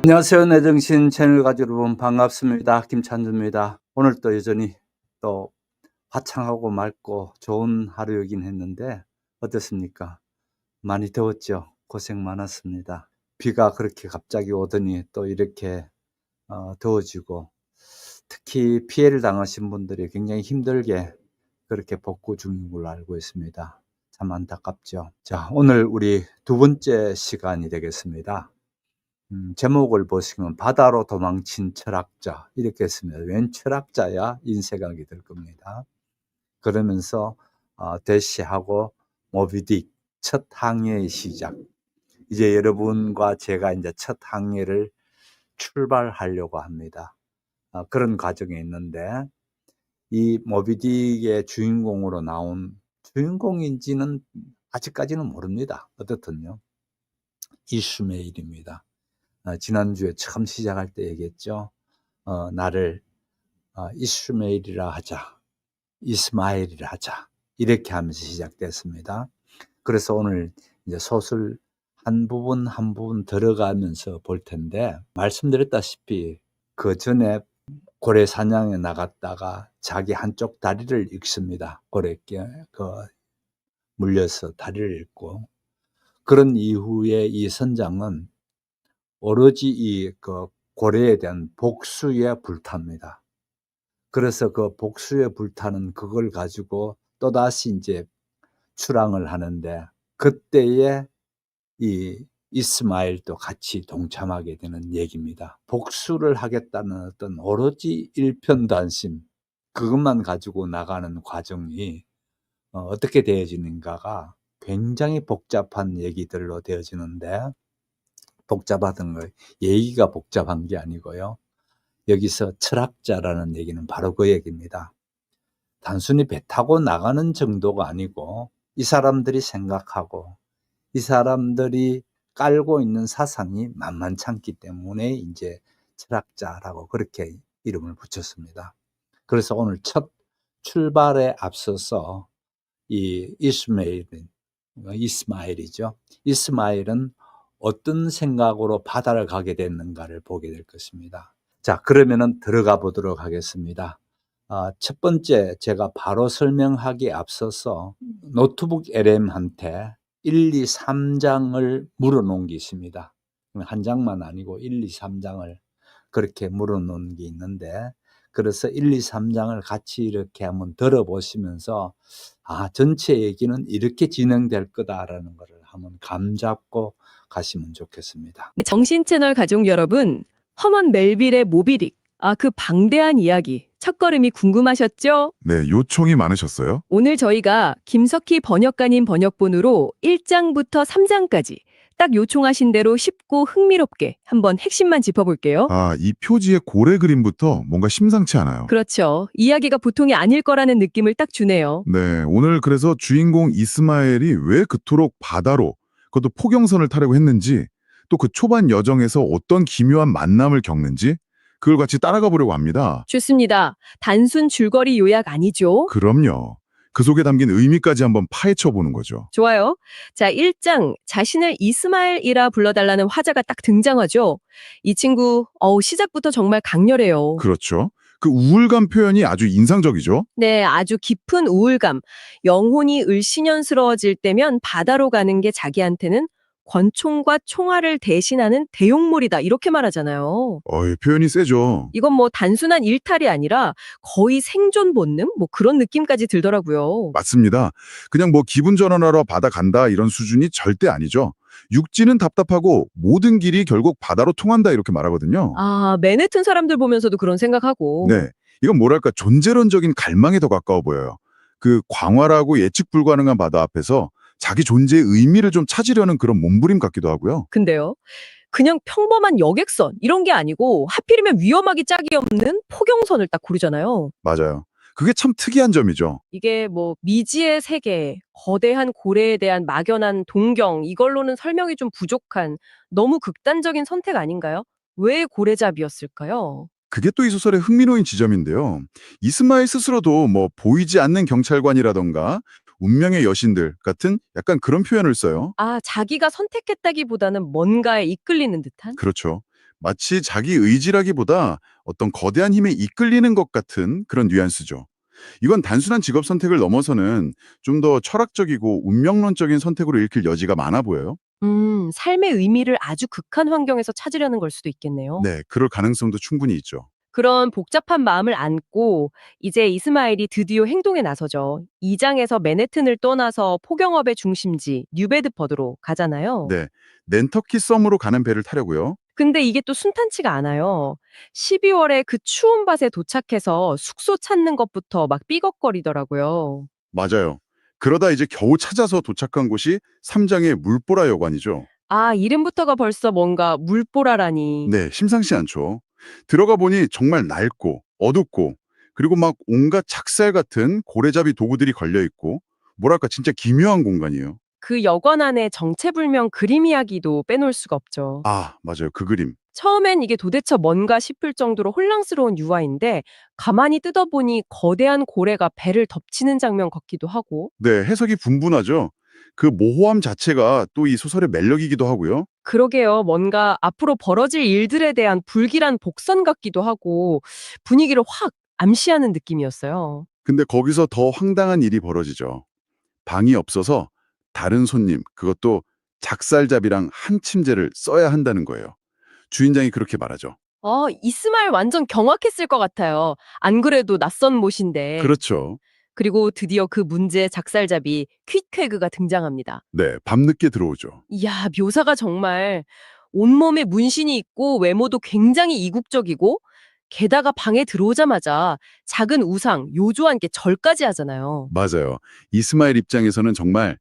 안녕하세요. 내 정신 채널 가족 여러분 반갑습니다. 김찬주입니다. 오늘 또 여전히 또 화창하고 맑고 좋은 하루이긴 했는데 어떻습니까? 많이 더웠죠? 고생 많았습니다. 비가 그렇게 갑자기 오더니 또 이렇게 더워지고 특히 피해를 당하신 분들이 굉장히 힘들게 그렇게 복구 중인 걸로 알고 있습니다. 참 안타깝죠. 자, 오늘 우리 두 번째 시간이 되겠습니다. 제목을 보시면 바다로 도망친 철학자 이렇게 했습니다. 웬 철학자야? 인생각이 들 겁니다. 그러면서 대시하고 모비딕 첫 항해의 시작. 이제 여러분과 제가 이제 첫 항해를 출발하려고 합니다. 그런 과정에 있는데 이 모비딕의 주인공으로 나온 주인공인지는 아직까지는 모릅니다. 어떻든요. 이슈메일입니다. 지난주에 처음 시작할 때 얘기했죠. 나를 이스마일이라 하자. 이스마일이라 하자. 이렇게 하면서 시작됐습니다. 그래서 오늘 이제 소설 한 부분 한 부분 들어가면서 볼 텐데 말씀드렸다시피 그 전에 고래 사냥에 나갔다가 자기 한쪽 다리를 잃습니다. 고래께 물려서 다리를 잃고 그런 이후에 이 선장은 오로지 고래에 대한 복수에 불탑니다. 그래서 그 복수에 불타는 그걸 가지고 또다시 이제 출항을 하는데 그때에 이 이스마일도 같이 동참하게 되는 얘기입니다. 복수를 하겠다는 어떤 오로지 일편단심 그것만 가지고 나가는 과정이 어떻게 되어지는가가 굉장히 복잡한 얘기들로 되어지는데 복잡하던 거 얘기가 복잡한 게 아니고요. 여기서 철학자라는 얘기는 바로 그 얘기입니다. 단순히 배 타고 나가는 정도가 아니고 이 사람들이 생각하고 이 사람들이 깔고 있는 사상이 만만찮기 때문에 이제 철학자라고 그렇게 이름을 붙였습니다. 그래서 오늘 첫 출발에 앞서서 이 이스마일이죠. 이스마일은 어떤 생각으로 바다를 가게 됐는가를 보게 될 것입니다. 자, 그러면은 들어가 보도록 하겠습니다. 첫 번째 제가 바로 설명하기에 앞서서 노트북 LM한테 1, 2, 3장을 물어놓은 게 있습니다. 한 장만 아니고 1, 2, 3장을 그렇게 물어놓은 게 있는데 그래서 1, 2, 3장을 같이 이렇게 한번 들어보시면서 전체 얘기는 이렇게 진행될 거다라는 것을 한번 감잡고 가시면 좋겠습니다. 정신 채널 가족 여러분, 허먼 멜빌의 모비딕. 그 방대한 이야기. 첫걸음이 궁금하셨죠? 네, 요청이 많으셨어요? 오늘 저희가 김석희 번역가님 번역본으로 1장부터 3장까지 딱 요청하신 대로 쉽고 흥미롭게 한번 핵심만 짚어볼게요. 이 표지의 고래 그림부터 뭔가 심상치 않아요. 그렇죠. 이야기가 보통이 아닐 거라는 느낌을 딱 주네요. 네, 오늘 그래서 주인공 이스마엘이 왜 그토록 바다로, 그것도 포경선을 타려고 했는지, 또 그 초반 여정에서 어떤 기묘한 만남을 겪는지, 그걸 같이 따라가 보려고 합니다. 좋습니다. 단순 줄거리 요약 아니죠? 그럼요. 그 속에 담긴 의미까지 한번 파헤쳐 보는 거죠. 좋아요. 자, 1장 자신을 이스마엘이라 불러달라는 화자가 딱 등장하죠. 이 친구 시작부터 정말 강렬해요. 그렇죠. 그 우울감 표현이 아주 인상적이죠. 네, 아주 깊은 우울감. 영혼이 을씨년스러워질 때면 바다로 가는 게 자기한테는 권총과 총알을 대신하는 대용물이다. 이렇게 말하잖아요. 표현이 세죠. 이건 뭐 단순한 일탈이 아니라 거의 생존 본능? 뭐 그런 느낌까지 들더라고요. 맞습니다. 그냥 뭐 기분 전환하러 바다 간다 이런 수준이 절대 아니죠. 육지는 답답하고 모든 길이 결국 바다로 통한다 이렇게 말하거든요. 맨해튼 사람들 보면서도 그런 생각하고. 네. 이건 뭐랄까 존재론적인 갈망에 더 가까워 보여요. 그 광활하고 예측 불가능한 바다 앞에서 자기 존재의 의미를 좀 찾으려는 그런 몸부림 같기도 하고요. 근데요. 그냥 평범한 여객선 이런 게 아니고 하필이면 위험하기 짝이 없는 포경선을 딱 고르잖아요. 맞아요. 그게 참 특이한 점이죠. 이게 뭐 미지의 세계, 거대한 고래에 대한 막연한 동경 이걸로는 설명이 좀 부족한 너무 극단적인 선택 아닌가요? 왜 고래잡이였을까요? 그게 또 이 소설의 흥미로운 지점인데요. 이스마일 스스로도 뭐 보이지 않는 경찰관이라던가 운명의 여신들 같은 약간 그런 표현을 써요. 자기가 선택했다기보다는 뭔가에 이끌리는 듯한? 그렇죠. 마치 자기 의지라기보다 어떤 거대한 힘에 이끌리는 것 같은 그런 뉘앙스죠. 이건 단순한 직업 선택을 넘어서는 좀 더 철학적이고 운명론적인 선택으로 읽힐 여지가 많아 보여요. 삶의 의미를 아주 극한 환경에서 찾으려는 걸 수도 있겠네요. 네, 그럴 가능성도 충분히 있죠. 그런 복잡한 마음을 안고 이제 이스마일이 드디어 행동에 나서죠. 2장에서 맨해튼을 떠나서 포경업의 중심지 뉴베드퍼드로 가잖아요. 네, 낸터키 섬으로 가는 배를 타려고요. 근데 이게 또 순탄치가 않아요. 12월에 그 추운 밭에 도착해서 숙소 찾는 것부터 막 삐걱거리더라고요. 맞아요. 그러다 이제 겨우 찾아서 도착한 곳이 3장의 물보라 여관이죠. 아, 이름부터가 벌써 뭔가 물보라라니. 네, 심상치 않죠. 들어가 보니 정말 낡고 어둡고 그리고 막 온갖 작살 같은 고래잡이 도구들이 걸려 있고 뭐랄까 진짜 기묘한 공간이에요. 그 여관 안에 정체불명 그림 이야기도 빼놓을 수가 없죠. 아, 맞아요. 그 그림. 처음엔 이게 도대체 뭔가 싶을 정도로 혼란스러운 유화인데 가만히 뜯어보니 거대한 고래가 배를 덮치는 장면 같기도 하고 네, 해석이 분분하죠. 그 모호함 자체가 또 이 소설의 매력이기도 하고요. 그러게요. 뭔가 앞으로 벌어질 일들에 대한 불길한 복선 같기도 하고 분위기를 확 암시하는 느낌이었어요. 근데 거기서 더 황당한 일이 벌어지죠. 방이 없어서 다른 손님, 그것도 작살잡이랑 한 침대를 써야 한다는 거예요. 주인장이 그렇게 말하죠. 이스마일 완전 경악했을 것 같아요. 안 그래도 낯선 못인데. 그렇죠. 그리고 드디어 그 문제의 작살잡이 퀴퀘그가 등장합니다. 네, 밤늦게 들어오죠. 이야, 묘사가 정말 온몸에 문신이 있고 외모도 굉장히 이국적이고 게다가 방에 들어오자마자 작은 우상, 요조와 함께 절까지 하잖아요. 맞아요. 이스마일 입장에서는 정말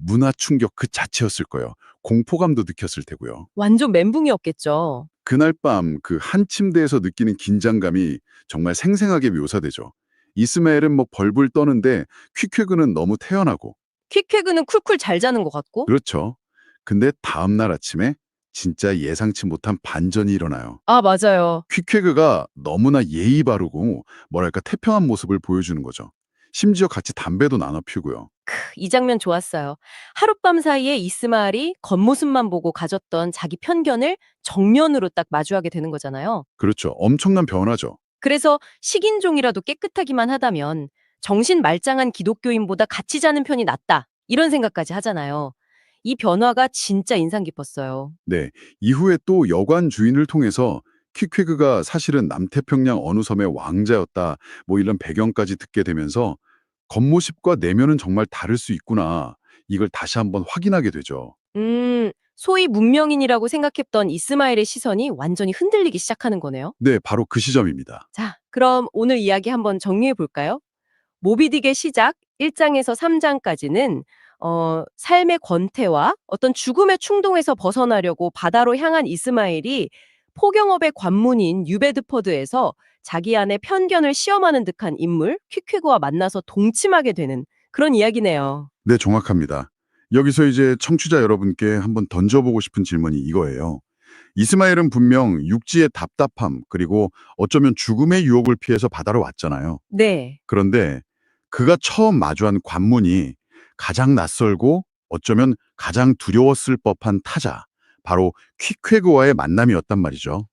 문화 충격 그 자체였을 거예요. 공포감도 느꼈을 테고요. 완전 멘붕이었겠죠. 그날 밤 그 한 침대에서 느끼는 긴장감이 정말 생생하게 묘사되죠. 이스마엘은 뭐 벌벌 떠는데 퀴퀴그는 너무 태연하고 퀵쾌그는 쿨쿨 잘 자는 것 같고. 그렇죠. 근데 다음 날 아침에 진짜 예상치 못한 반전이 일어나요. 아, 맞아요. 퀴퀴그가 너무나 예의 바르고 뭐랄까 태평한 모습을 보여주는 거죠. 심지어 같이 담배도 나눠 피우고요. 이 장면 좋았어요. 하룻밤 사이에 이스마일이 겉모습만 보고 가졌던 자기 편견을 정면으로 딱 마주하게 되는 거잖아요. 그렇죠. 엄청난 변화죠. 그래서 식인종이라도 깨끗하기만 하다면 정신 말짱한 기독교인보다 같이 자는 편이 낫다. 이런 생각까지 하잖아요. 이 변화가 진짜 인상 깊었어요. 네. 이후에 또 여관 주인을 통해서 퀴퀴그가 사실은 남태평양 어느 섬의 왕자였다. 뭐 이런 배경까지 듣게 되면서 겉모습과 내면은 정말 다를 수 있구나. 이걸 다시 한번 확인하게 되죠. 소위 문명인이라고 생각했던 이스마엘의 시선이 완전히 흔들리기 시작하는 거네요. 네, 바로 그 시점입니다. 자, 그럼 오늘 이야기 한번 정리해 볼까요? 모비딕의 시작 1장에서 3장까지는 삶의 권태와 어떤 죽음의 충동에서 벗어나려고 바다로 향한 이스마엘이 포경업의 관문인 뉴베드퍼드에서 자기 안의 편견을 시험하는 듯한 인물 퀴퀴그와 만나서 동침하게 되는 그런 이야기네요. 네, 정확합니다. 여기서 이제 청취자 여러분께 한번 던져보고 싶은 질문이 이거예요. 이스마엘은 분명 육지의 답답함, 그리고 어쩌면 죽음의 유혹을 피해서 바다로 왔잖아요. 네. 그런데 그가 처음 마주한 관문이 가장 낯설고 어쩌면 가장 두려웠을 법한 타자, 바로 퀴퀘그와의 만남이었단 말이죠.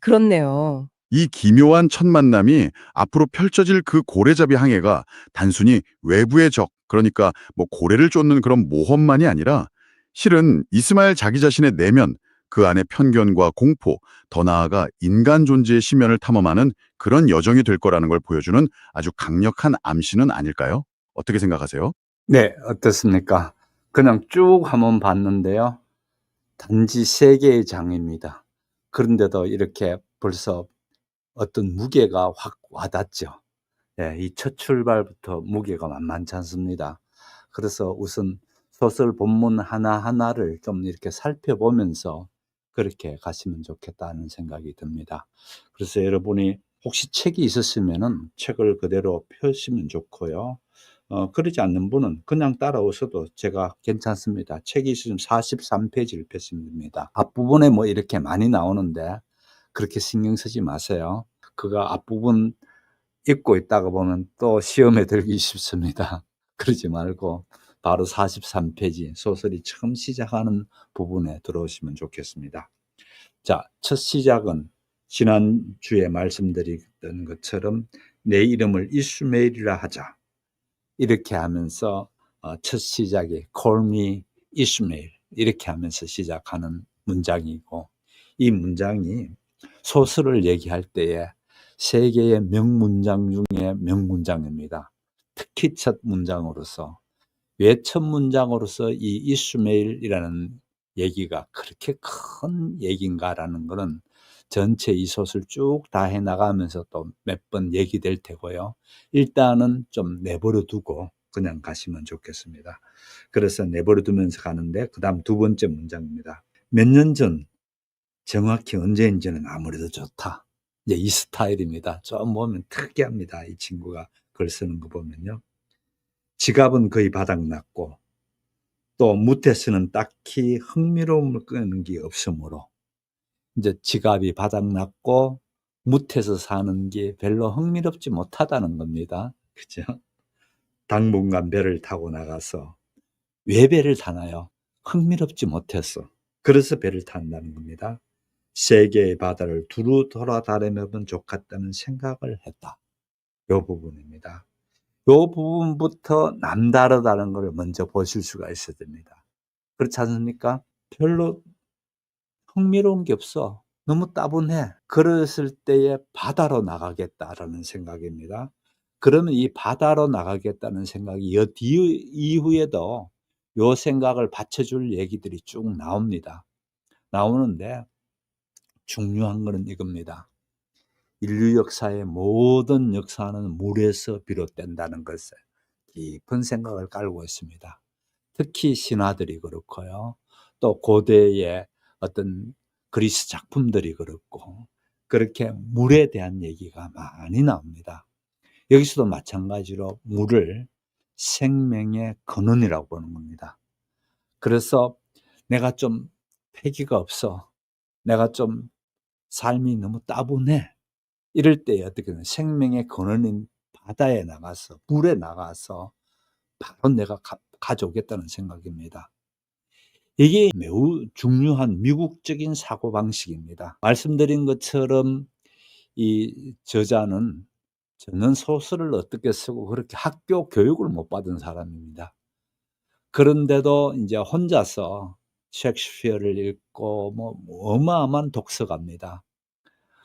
그렇네요. 이 기묘한 첫 만남이 앞으로 펼쳐질 그 고래잡이 항해가 단순히 외부의 적, 그러니까 뭐 고래를 쫓는 그런 모험만이 아니라 실은 이스마엘 자기 자신의 내면, 그 안의 편견과 공포, 더 나아가 인간 존재의 심연을 탐험하는 그런 여정이 될 거라는 걸 보여주는 아주 강력한 암시는 아닐까요? 어떻게 생각하세요? 네, 어떻습니까? 그냥 쭉 한번 봤는데요. 단지 3개의 장입니다. 그런데도 이렇게 벌써 어떤 무게가 확 와닿죠. 네, 이 첫 출발부터 무게가 만만치 않습니다. 그래서 우선 소설 본문 하나하나를 좀 이렇게 살펴보면서 그렇게 가시면 좋겠다는 생각이 듭니다. 그래서 여러분이 혹시 책이 있으시면은 책을 그대로 펴시면 좋고요. 그러지 않는 분은 그냥 따라오셔도 제가 괜찮습니다. 책이 있으면 43페이지를 펴시면 됩니다. 앞부분에 뭐 이렇게 많이 나오는데 그렇게 신경 쓰지 마세요. 그거 앞부분 읽고 있다가 보면 또 시험에 들기 쉽습니다. 그러지 말고 바로 43페이지 소설이 처음 시작하는 부분에 들어오시면 좋겠습니다. 자, 첫 시작은 지난주에 말씀드렸던 것처럼 내 이름을 이스마엘이라 하자. 이렇게 하면서 첫 시작이 Call me 이스마엘 이렇게 하면서 시작하는 문장이고, 이 문장이 소설을 얘기할 때에 세계의 명문장 중에 명문장입니다. 특히 첫 문장으로서, 왜 첫 문장으로서 이 이스마엘이라는 얘기가 그렇게 큰 얘기인가라는 거는 전체 이 소설 쭉 다 해나가면서 또 몇 번 얘기될 테고요. 일단은 좀 내버려 두고 그냥 가시면 좋겠습니다. 그래서 내버려 두면서 가는데, 그 다음 두 번째 문장입니다. 몇 년 전, 정확히 언제인지는 아무래도 좋다. 이제 이 스타일입니다. 좀 보면 특이합니다. 이 친구가 글 쓰는 거 보면요. 지갑은 거의 바닥났고, 또 무태스는 딱히 흥미로움을 끄는 게 없으므로, 이제 지갑이 바닥났고 무태서 사는 게 별로 흥미롭지 못하다는 겁니다. 그죠? 당분간 배를 타고 나가서, 왜 배를 타나요? 흥미롭지 못했어. 그래서 배를 탄다는 겁니다. 세계의 바다를 두루 돌아다니면 좋겠다는 생각을 했다. 이 부분입니다. 이 부분부터 남다르다는 걸 먼저 보실 수가 있어야 됩니다. 그렇지 않습니까? 별로 흥미로운 게 없어. 너무 따분해. 그랬을 때에 바다로 나가겠다라는 생각입니다. 그러면 이 바다로 나가겠다는 생각이 이후에도 요 생각을 받쳐줄 얘기들이 쭉 나옵니다. 나오는데 중요한 거는 이겁니다. 인류 역사의 모든 역사는 물에서 비롯된다는 것을 깊은 생각을 깔고 있습니다. 특히 신화들이 그렇고요. 또 고대의 어떤 그리스 작품들이 그렇고, 그렇게 물에 대한 얘기가 많이 나옵니다. 여기서도 마찬가지로 물을 생명의 근원이라고 보는 겁니다. 그래서 내가 좀 패기가 없어, 내가 좀 삶이 너무 따분해, 이럴 때 어떻게 되면 생명의 근원인 바다에 나가서, 물에 나가서 바로 내가 가져오겠다는 생각입니다. 이게 매우 중요한 미국적인 사고방식입니다. 말씀드린 것처럼 이 저자는 저는 소설을 어떻게 쓰고 그렇게 학교 교육을 못 받은 사람입니다. 그런데도 이제 혼자서 셰익스피어를 읽고 뭐 어마어마한 독서가입니다.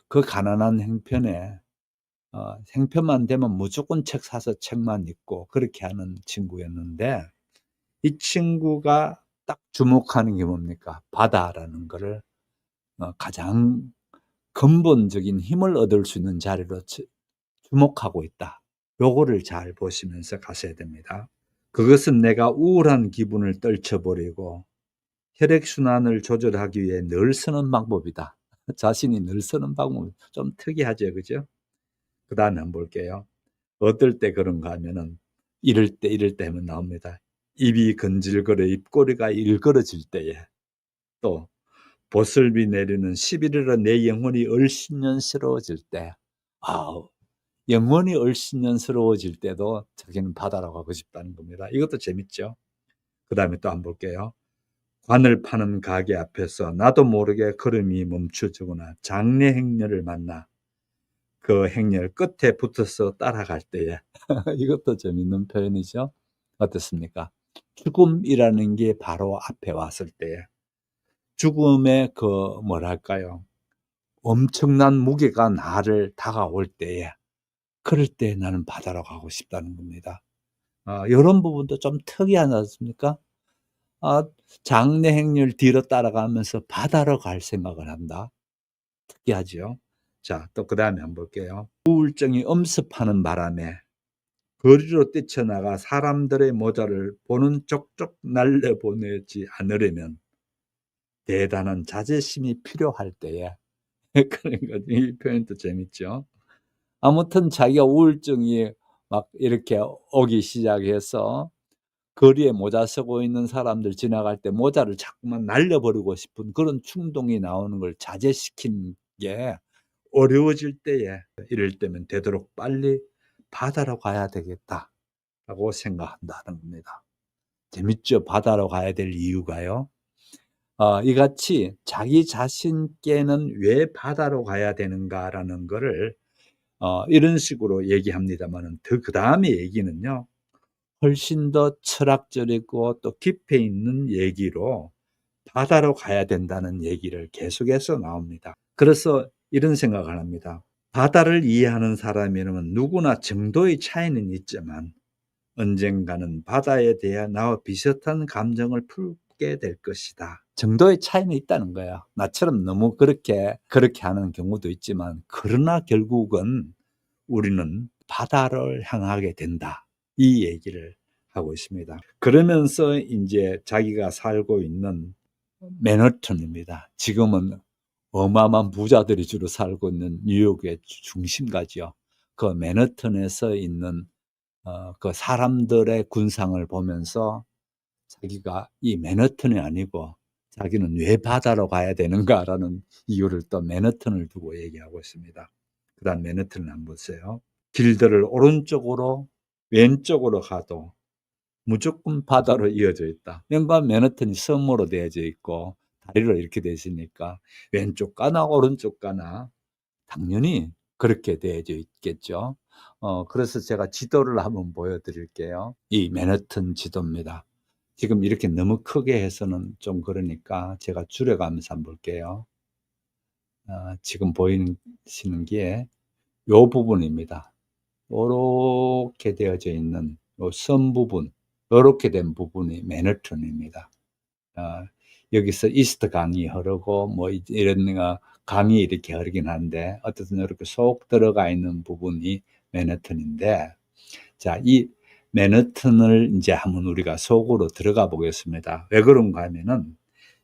그 가난한 형편에 형편만 되면 무조건 책 사서 책만 읽고 그렇게 하는 친구였는데, 이 친구가 딱 주목하는 게 뭡니까? 바다라는 거를 가장 근본적인 힘을 얻을 수 있는 자리로 주목하고 있다. 요거를 잘 보시면서 가셔야 됩니다. 그것은 내가 우울한 기분을 떨쳐버리고 혈액순환을 조절하기 위해 늘 쓰는 방법이다. 자신이 늘 쓰는 방법이 좀 특이하죠, 그죠? 그 다음에 한번 볼게요. 어떨 때 그런가 하면은, 이럴 때 하면 나옵니다. 입이 건질거려 입꼬리가 일그러질 때에, 또 보슬비 내리는 11월에 내 영혼이 얼씬년스러워질 때, 영혼이 얼씬년스러워질 때도 자기는 바다로 가고 싶다는 겁니다. 이것도 재밌죠. 그 다음에 또 한번 볼게요. 관을 파는 가게 앞에서 나도 모르게 걸음이 멈춰지거나 장례 행렬을 만나 그 행렬 끝에 붙어서 따라갈 때에 이것도 재밌는 표현이죠. 어떻습니까? 죽음이라는 게 바로 앞에 왔을 때에, 죽음의 그 뭐랄까요, 엄청난 무게가 나를 다가올 때에, 그럴 때 나는 바다로 가고 싶다는 겁니다. 이런 부분도 좀 특이하지 않습니까? 장례 행렬 뒤로 따라가면서 바다로 갈 생각을 한다. 특이하죠. 자, 또 그 다음에 한번 볼게요. 우울증이 엄습하는 바람에 거리로 뛰쳐나가 사람들의 모자를 보는 족족 날려보내지 않으려면 대단한 자제심이 필요할 때에 그러니까 이 표현도 재밌죠. 아무튼 자기가 우울증이 막 이렇게 오기 시작해서 거리에 모자 쓰고 있는 사람들 지나갈 때 모자를 자꾸만 날려버리고 싶은 그런 충동이 나오는 걸 자제시키는 게 어려워질 때에, 이럴 때면 되도록 빨리 바다로 가야 되겠다라고 생각한다는 겁니다. 재밌죠? 바다로 가야 될 이유가요. 이같이 자기 자신께는 왜 바다로 가야 되는가라는 거를 이런 식으로 얘기합니다만은 그 다음에 얘기는요, 훨씬 더 철학적이고 또 깊이 있는 얘기로 바다로 가야 된다는 얘기를 계속해서 나옵니다. 그래서 이런 생각을 합니다. 바다를 이해하는 사람이라면 누구나 정도의 차이는 있지만 언젠가는 바다에 대해 나와 비슷한 감정을 품게 될 것이다. 정도의 차이는 있다는 거야. 나처럼 너무 그렇게 하는 경우도 있지만, 그러나 결국은 우리는 바다를 향하게 된다. 이 얘기를 하고 있습니다. 그러면서 이제 자기가 살고 있는 맨하튼입니다. 지금은 어마어마한 부자들이 주로 살고 있는 뉴욕의 중심가지요. 그 맨하튼에서 있는 그 사람들의 군상을 보면서 자기가 이 맨하튼이 아니고 자기는 왜 바다로 가야 되는가라는 이유를 또 맨하튼을 두고 얘기하고 있습니다. 그 다음 맨하튼을 한번 보세요. 길들을 오른쪽으로 왼쪽으로 가도 무조건 바다로 이어져 있다. 그러니까 맨하튼이 섬으로 되어져 있고 다리로 이렇게 되어 있으니까 왼쪽 가나 오른쪽 가나 당연히 그렇게 되어져 있겠죠. 그래서 제가 지도를 한번 보여드릴게요. 이 맨하튼 지도입니다. 지금 이렇게 너무 크게 해서는 좀 그러니까 제가 줄여가면서 한번 볼게요. 지금 보이시는 게 요 부분입니다. 요렇게 되어져 있는 요 섬 부분, 요렇게 된 부분이 맨하튼입니다. 여기서 이스트 강이 흐르고 뭐 이런 강이 이렇게 흐르긴 한데 어쨌든 이렇게 쏙 들어가 있는 부분이 맨하튼인데, 자, 이 맨하튼을 이제 한번 우리가 속으로 들어가 보겠습니다. 왜 그런가 하면은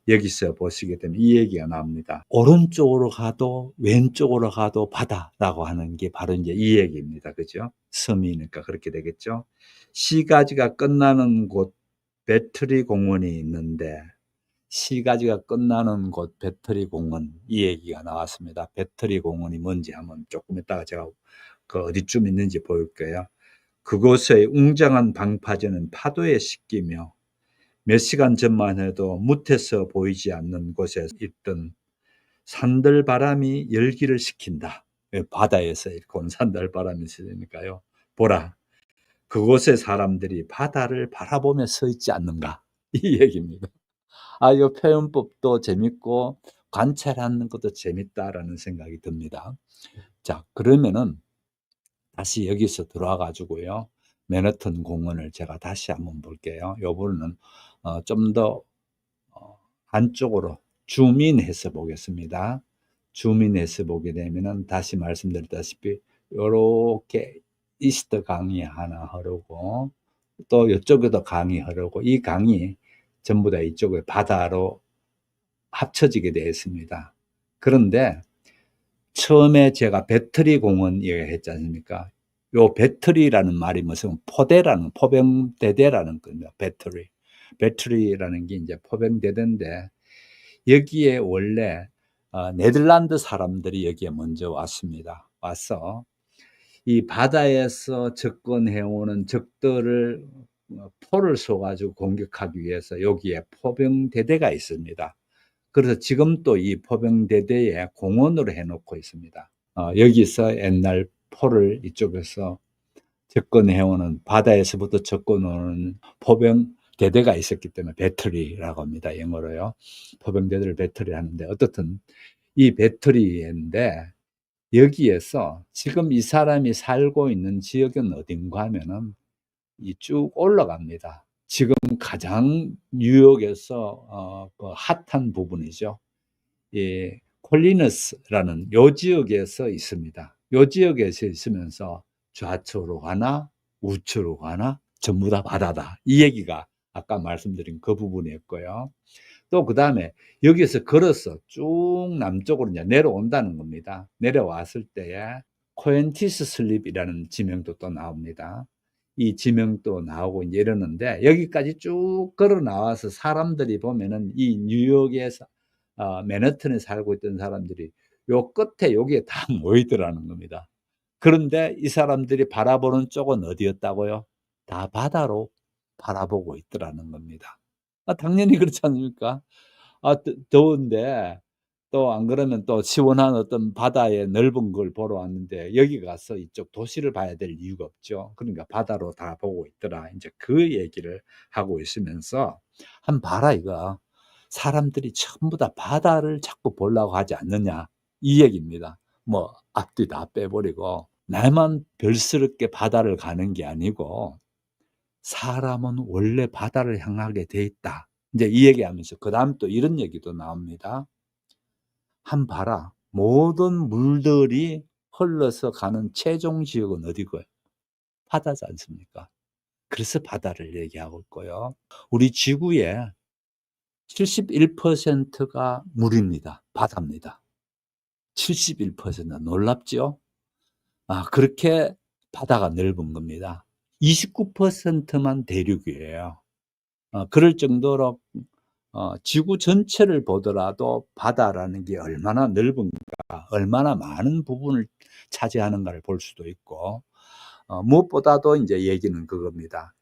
여기서 보시게 되면 이 얘기가 나옵니다. 오른쪽으로 가도 왼쪽으로 가도 바다라고 하는 게 바로 이제 이 얘기입니다. 그죠? 섬이니까 그렇게 되겠죠? 시가지가 끝나는 곳 배터리 공원이 있는데, 시가지가 끝나는 곳 배터리 공원, 이 얘기가 나왔습니다. 배터리 공원이 뭔지 한번 조금 이따가 제가 그 어디쯤 있는지 보일게요. 그곳의 웅장한 방파제는 파도에 씻기며 몇 시간 전만 해도 무태서 보이지 않는 곳에 있던 산들바람이 열기를 식힌다. 바다에서 이렇게 온 산들바람이 있으니까요. 보라, 그곳의 사람들이 바다를 바라보며 서 있지 않는가. 이 얘기입니다. 이 표현법도 재밌고 관찰하는 것도 재밌다라는 생각이 듭니다. 자, 그러면은 다시 여기서 들어와 가지고요, 맨하튼 공원을 제가 다시 한번 볼게요. 요번에는 좀 더 안쪽으로 줌인해서 보겠습니다. 줌인해서 보게 되면은 다시 말씀드렸다시피 요렇게 이스트 강이 하나 흐르고 또 이쪽에도 강이 흐르고, 이 강이 전부 다 이쪽에 바다로 합쳐지게 되어 있습니다. 그런데 처음에 제가 배터리 공원 얘기했지 않습니까? 요 배터리라는 말이 무슨 포병대대라는 겁니다. 배터리라는 게 이제 포병대대인데, 여기에 원래 네덜란드 사람들이 여기에 먼저 왔습니다. 와서 이 바다에서 접근해오는 적들을 포를 쏘가지고 공격하기 위해서 여기에 포병대대가 있습니다. 그래서 지금 또 이 포병대대에 공원으로 해놓고 있습니다. 여기서 옛날 포를 이쪽에서 접근해오는, 바다에서부터 접근오는 포병대대가 있었기 때문에 배터리라고 합니다. 영어로요. 포병대대를 배터리 하는데, 어떻든 이 배터리인데 여기에서 지금 이 사람이 살고 있는 지역은 어딘가 하면은 이 쭉 올라갑니다. 지금 가장 뉴욕에서 그 핫한 부분이죠. 이 콜리너스라는 요 지역에서 있습니다. 요 지역에서 있으면서 좌측으로 가나 우측으로 가나 전부 다 바다다. 이 얘기가 아까 말씀드린 그 부분이었고요. 또 그 다음에 여기서 걸어서 쭉 남쪽으로 이제 내려온다는 겁니다. 내려왔을 때에 코엔티스 슬립이라는 지명도 또 나옵니다. 이 지명도 나오고 이제 이러는데, 여기까지 쭉 걸어 나와서 사람들이 보면은 이 뉴욕에서 맨하튼에 살고 있던 사람들이 요 끝에 여기에 다 모이더라는 겁니다. 그런데 이 사람들이 바라보는 쪽은 어디였다고요? 다 바다로 바라보고 있더라는 겁니다. 당연히 그렇지 않습니까? 더운데 또 안 그러면 또 시원한 어떤 바다의 넓은 걸 보러 왔는데 여기 가서 이쪽 도시를 봐야 될 이유가 없죠. 그러니까 바다로 다 보고 있더라. 이제 그 얘기를 하고 있으면서 "한번 봐라 이거. 사람들이 전부 다 바다를 자꾸 보려고 하지 않느냐." 이 얘기입니다. 뭐 앞뒤 다 빼버리고 나만 별스럽게 바다를 가는 게 아니고 "사람은 원래 바다를 향하게 돼 있다." 인제 이 얘기하면서 그다음 또 이런 얘기도 나옵니다. "한 봐라. 모든 물들이 흘러서 가는 최종 지역은 어디고요? 바다지 않습니까?" 그래서 바다를 얘기하고 있고요. 우리 지구의 71%가 물입니다. 바다입니다. 71%. 놀랍죠? 그렇게 바다가 넓은 겁니다. 29%만 대륙이에요. 그럴 정도로 지구 전체를 보더라도 바다라는 게 얼마나 넓은가, 얼마나 많은 부분을 차지하는가를 볼 수도 있고, 무엇보다도 이제 얘기는 그겁니다.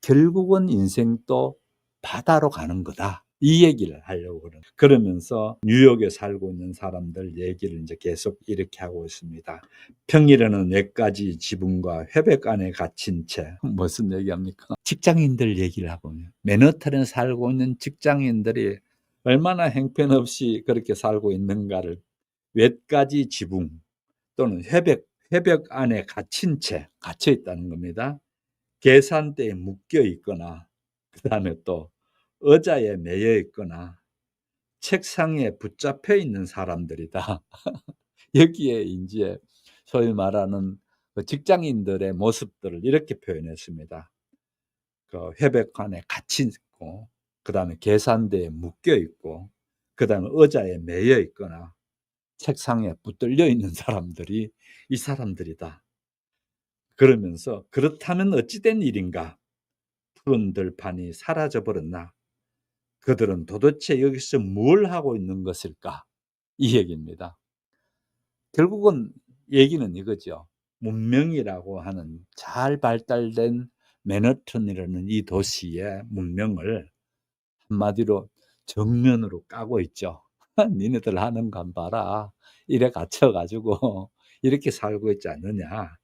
결국은 인생도 바다로 가는 거다. 이 얘기를 하려고 그러면서 뉴욕에 살고 있는 사람들 얘기를 이제 계속 이렇게 하고 있습니다. "평일에는 뇌까지 지붕과 회백 안에 갇힌 채." 무슨 얘기합니까? 직장인들 얘기를 하고 있네요. 맨하탄에 살고 있는 직장인들이 얼마나 형편없이 그렇게 살고 있는가를 뇌까지 지붕 또는 회백 안에 갇혀 있다는 겁니다. 계산대에 묶여 있거나 그다음에 또 의자에 매여 있거나 책상에 붙잡혀 있는 사람들이다. 여기에 인제 소위 말하는 그 직장인들의 모습들을 이렇게 표현했습니다. 그 회백 안에 갇혀 있고 그다음에 계산대에 묶여 있고 그다음에 의자에 매여 있거나 책상에 붙들려 있는 사람들이 이 사람들이다. 그러면서 "그렇다면 어찌 된 일인가? 푸른 들판이 사라져 버렸나? 그들은 도대체 여기서 뭘 하고 있는 것일까?" 이 얘기입니다. 결국은 얘기는 이거죠. 문명이라고 하는 잘 발달된 맨하탄이라는 이 도시의 문명을 한마디로 정면으로 까고 있죠. "니네들 하는 거 봐라. 이래 갇혀 가지고 이렇게 살고 있지 않느냐."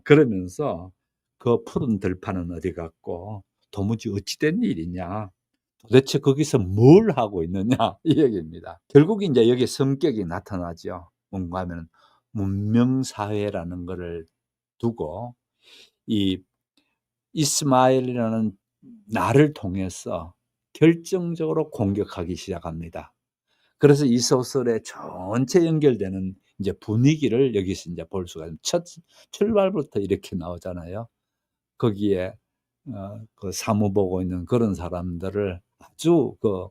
그러면서 "그 푸른 들판은 어디 갔고 도무지 어찌 된 일이냐. 도대체 거기서 뭘 하고 있느냐." 이 얘기입니다. 결국 인제 여기에 성격이 나타나죠. 뭔가 하면은 문명 사회라는 거를 두고 이 이스마엘이라는 날을 통해서 결정적으로 공격하기 시작합니다. 그래서 이 소설의 전체 연결되는 이제 분위기를 여기서 인제 볼 수가 있는 첫 출발부터 이렇게 나오잖아요. 거기에 그 사무 보고 있는 그런 사람들을 아주 그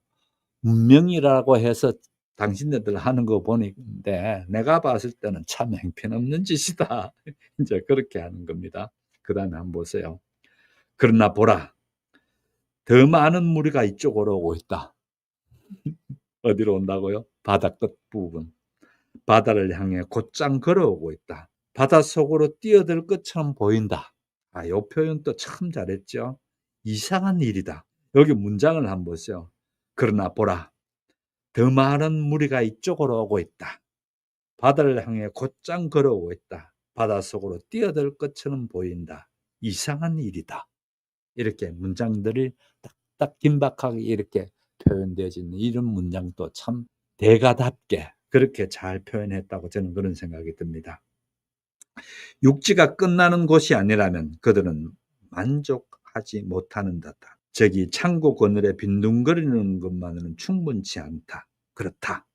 문명이라고 해서 당신네들 하는 거 보는데 내가 봤을 때는 참 형편없는 짓이다. 인제 그렇게 하는 겁니다. 그다음에 한번 보세요. "그러나 보라. 더 많은 무리가 이쪽으로 오고 있다." 어디로 온다고요? 바다 끝부분. "바다를 향해 곧장 걸어오고 있다. 바닷속으로 뛰어들 것처럼 보인다." 요 표현도 참 잘했죠. "이상한 일이다." 여기 문장을 한번 보세요. "그러나 보라. 더 많은 무리가 이쪽으로 오고 있다. 바다를 향해 곧장 걸어오고 있다. 바닷속으로 뛰어들 것처럼 보인다. 이상한 일이다." 이렇게 문장들이 딱딱 긴박하게 이렇게 표현되어지는 이런 문장도 참 대가답게 그렇게 잘 표현했다고 저는 그런 생각이 듭니다. 육지가 끝나는 곳이 아니라면 그들은 만족하지 못하는 듯하다. 저기 창고 그늘에 빈둥거리는 것만으로는 충분치 않다. 그렇다.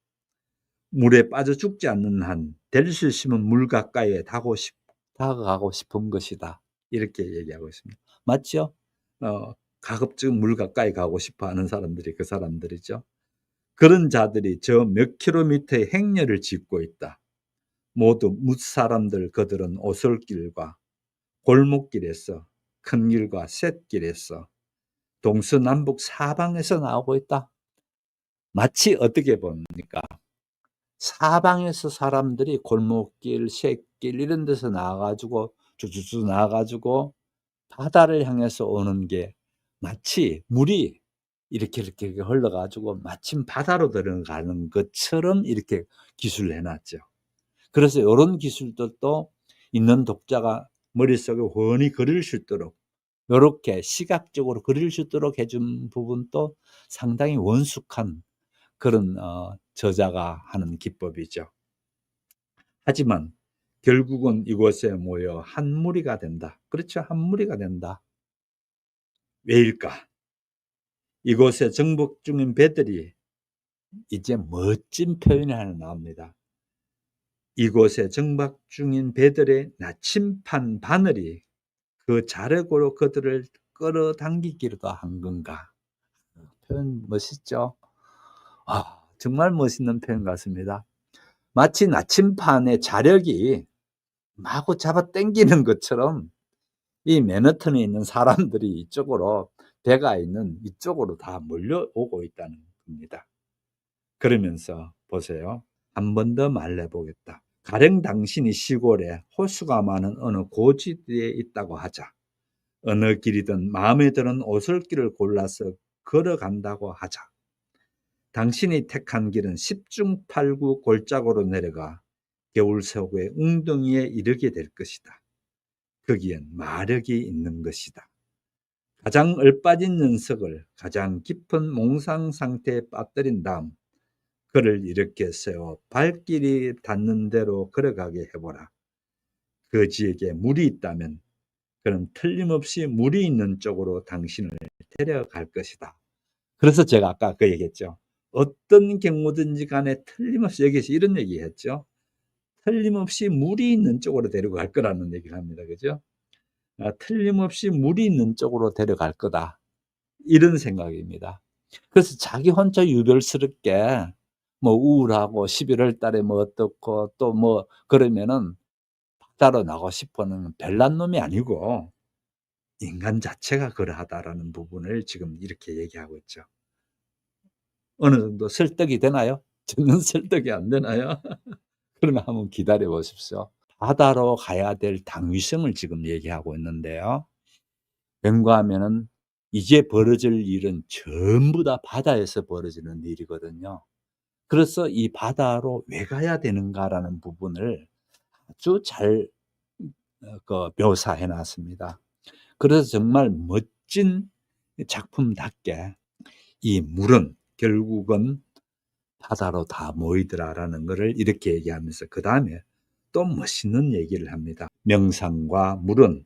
물에 빠져 죽지 않는 한 될 수 있으면 물 가까이에 다가가고 싶은 것이다. 이렇게 얘기하고 있습니다. 맞죠? 가급적 물 가까이 가고 싶어 하는 사람들이 그 사람들이죠. 그런 자들이 저 몇 킬로미터의 행렬을 짓고 있다. 모두 뭇사람들 그들은 오솔길과 골목길에서 큰 길과 셋길에서 동서남북 사방에서 나오고 있다. 마치 어떻게 봅니까? 사방에서 사람들이 골목길, 셋길 이런 데서 나와 가지고 쭈쭈쭈 나와 가지고 바다를 향해서 오는 게 마치 물이 이렇게 흘러가지고 마침 바다로 들어가는 것처럼 이렇게 기술을 해놨죠. 그래서 이런 기술들도 있는 독자가 머릿속에 훤히 그릴 수 있도록 이렇게 시각적으로 그릴 수 있도록 해준 부분도 상당히 원숙한 그런 저자가 하는 기법이죠. 하지만 결국은 이곳에 모여 한 무리가 된다. 그렇죠. 한 무리가 된다. 왜일까? 이곳에 정복 중인 배들이 이제 멋진 표현이 하나 나옵니다. 이곳에 정박 중인 배들의 나침판 바늘이 그 자력으로 그들을 끌어당기기도 한 건가? 표현 멋있죠? 정말 멋있는 표현 같습니다. 마치 나침판의 자력이 마구 잡아 당기는 것처럼 이 맨하튼에 있는 사람들이 이쪽으로, 배가 있는 이쪽으로 다 몰려오고 있다는 겁니다. 그러면서 보세요. 한 번 더 말해보겠다. 가령 당신이 시골에 호수가 많은 어느 고지대에 있다고 하자. 어느 길이든 마음에 드는 오솔길을 골라서 걸어간다고 하자. 당신이 택한 길은 10중 8구 골짜기로 내려가 겨울서구의 웅덩이에 이르게 될 것이다. 거기엔 마력이 있는 것이다. 가장 얼빠진 녀석을 가장 깊은 몽상 상태에 빠뜨린 다음 그를 이렇게 세워 발길이 닿는 대로 걸어가게 해보라. 거지에게 물이 있다면 그는 틀림없이 물이 있는 쪽으로 당신을 데려갈 것이다. 그래서 제가 아까 그 얘기했죠. 어떤 경우든지 간에 틀림없이, 여기서 이런 얘기했죠. 틀림없이 물이 있는 쪽으로 데려갈 거라는 얘기를 합니다. 그죠? 틀림없이 물이 있는 쪽으로 데려갈 거다. 이런 생각입니다. 그래서 자기 혼자 유별스럽게 뭐 우울하고 11월 달에 뭐 어떻고 또 뭐 그러면은 바다로 나가고 싶어는 별난 놈이 아니고 인간 자체가 그러하다라는 부분을 지금 이렇게 얘기하고 있죠. 어느 정도 설득이 되나요? 저는 설득이 안 되나요? 그러면 한번 기다려 보십시오. 바다로 가야 될 당위성을 지금 얘기하고 있는데요. 왠가 하면은 이제 벌어질 일은 전부 다 바다에서 벌어지는 일이거든요. 그래서 이 바다로 왜 가야 되는가라는 부분을 아주 잘 묘사해 놨습니다. 그래서 정말 멋진 작품답게 이 물은 결국은 바다로 다 모이더라라는 것을 이렇게 얘기하면서 그 다음에 또 멋있는 얘기를 합니다. 명상과 물은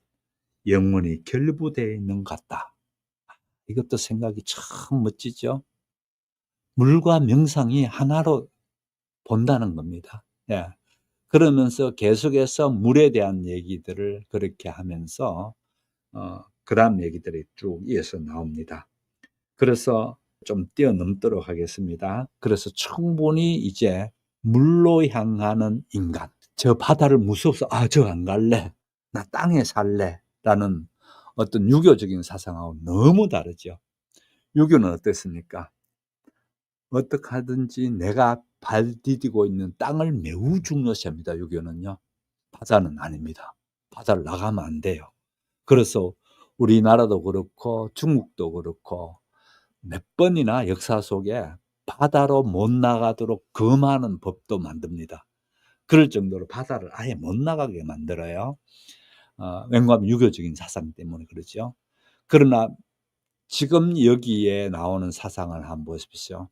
영원히 결부되어 있는 것 같다. 이것도 생각이 참 멋지죠. 물과 명상이 하나로 본다는 겁니다. 예. 그러면서 계속해서 물에 대한 얘기들을 그렇게 하면서 그 다음 얘기들이 쭉 이어서 나옵니다. 그래서 좀 뛰어넘도록 하겠습니다. 그래서 충분히 이제 물로 향하는 인간, 저 바다를 무서워서 저 안 갈래, 나 땅에 살래 라는 어떤 유교적인 사상하고 너무 다르죠. 유교는 어떻습니까? 어떻게 하든지 내가 발 디디고 있는 땅을 매우 중요시합니다. 유교는요. 바다는 아닙니다. 바다를 나가면 안 돼요. 그래서 우리나라도 그렇고 중국도 그렇고 몇 번이나 역사 속에 바다로 못 나가도록 금하는 법도 만듭니다. 그럴 정도로 바다를 아예 못 나가게 만들어요. 왠가하면 유교적인 사상 때문에 그러죠. 그러나 지금 여기에 나오는 사상을 한번 보십시오.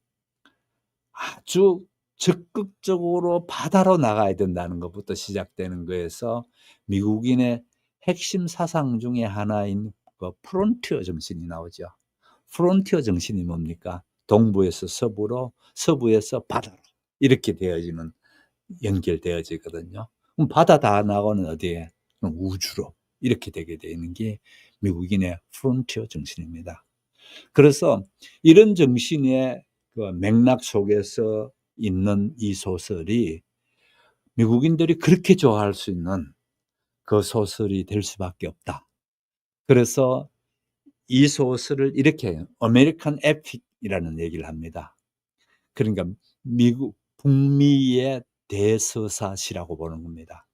아주 적극적으로 바다로 나가야 된다는 것부터 시작되는 거에서 미국인의 핵심 사상 중에 하나인 그 프론티어 정신이 나오죠. 프론티어 정신이 뭡니까? 동부에서 서부로, 서부에서 바다로 이렇게 되어지는, 연결되어지거든요. 그럼 바다 다 나가는 어디에? 우주로 이렇게 되게 되는 게 미국인의 프론티어 정신입니다. 그래서 이런 정신의 그 맥락 속에서 있는 이 소설이 미국인들이 그렇게 좋아할 수 있는 그 소설이 될 수밖에 없다. 그래서 이 소설을 이렇게 아메리칸 에픽이라는 얘기를 합니다. 그러니까 미국 북미의 대서사시라고 보는 겁니다.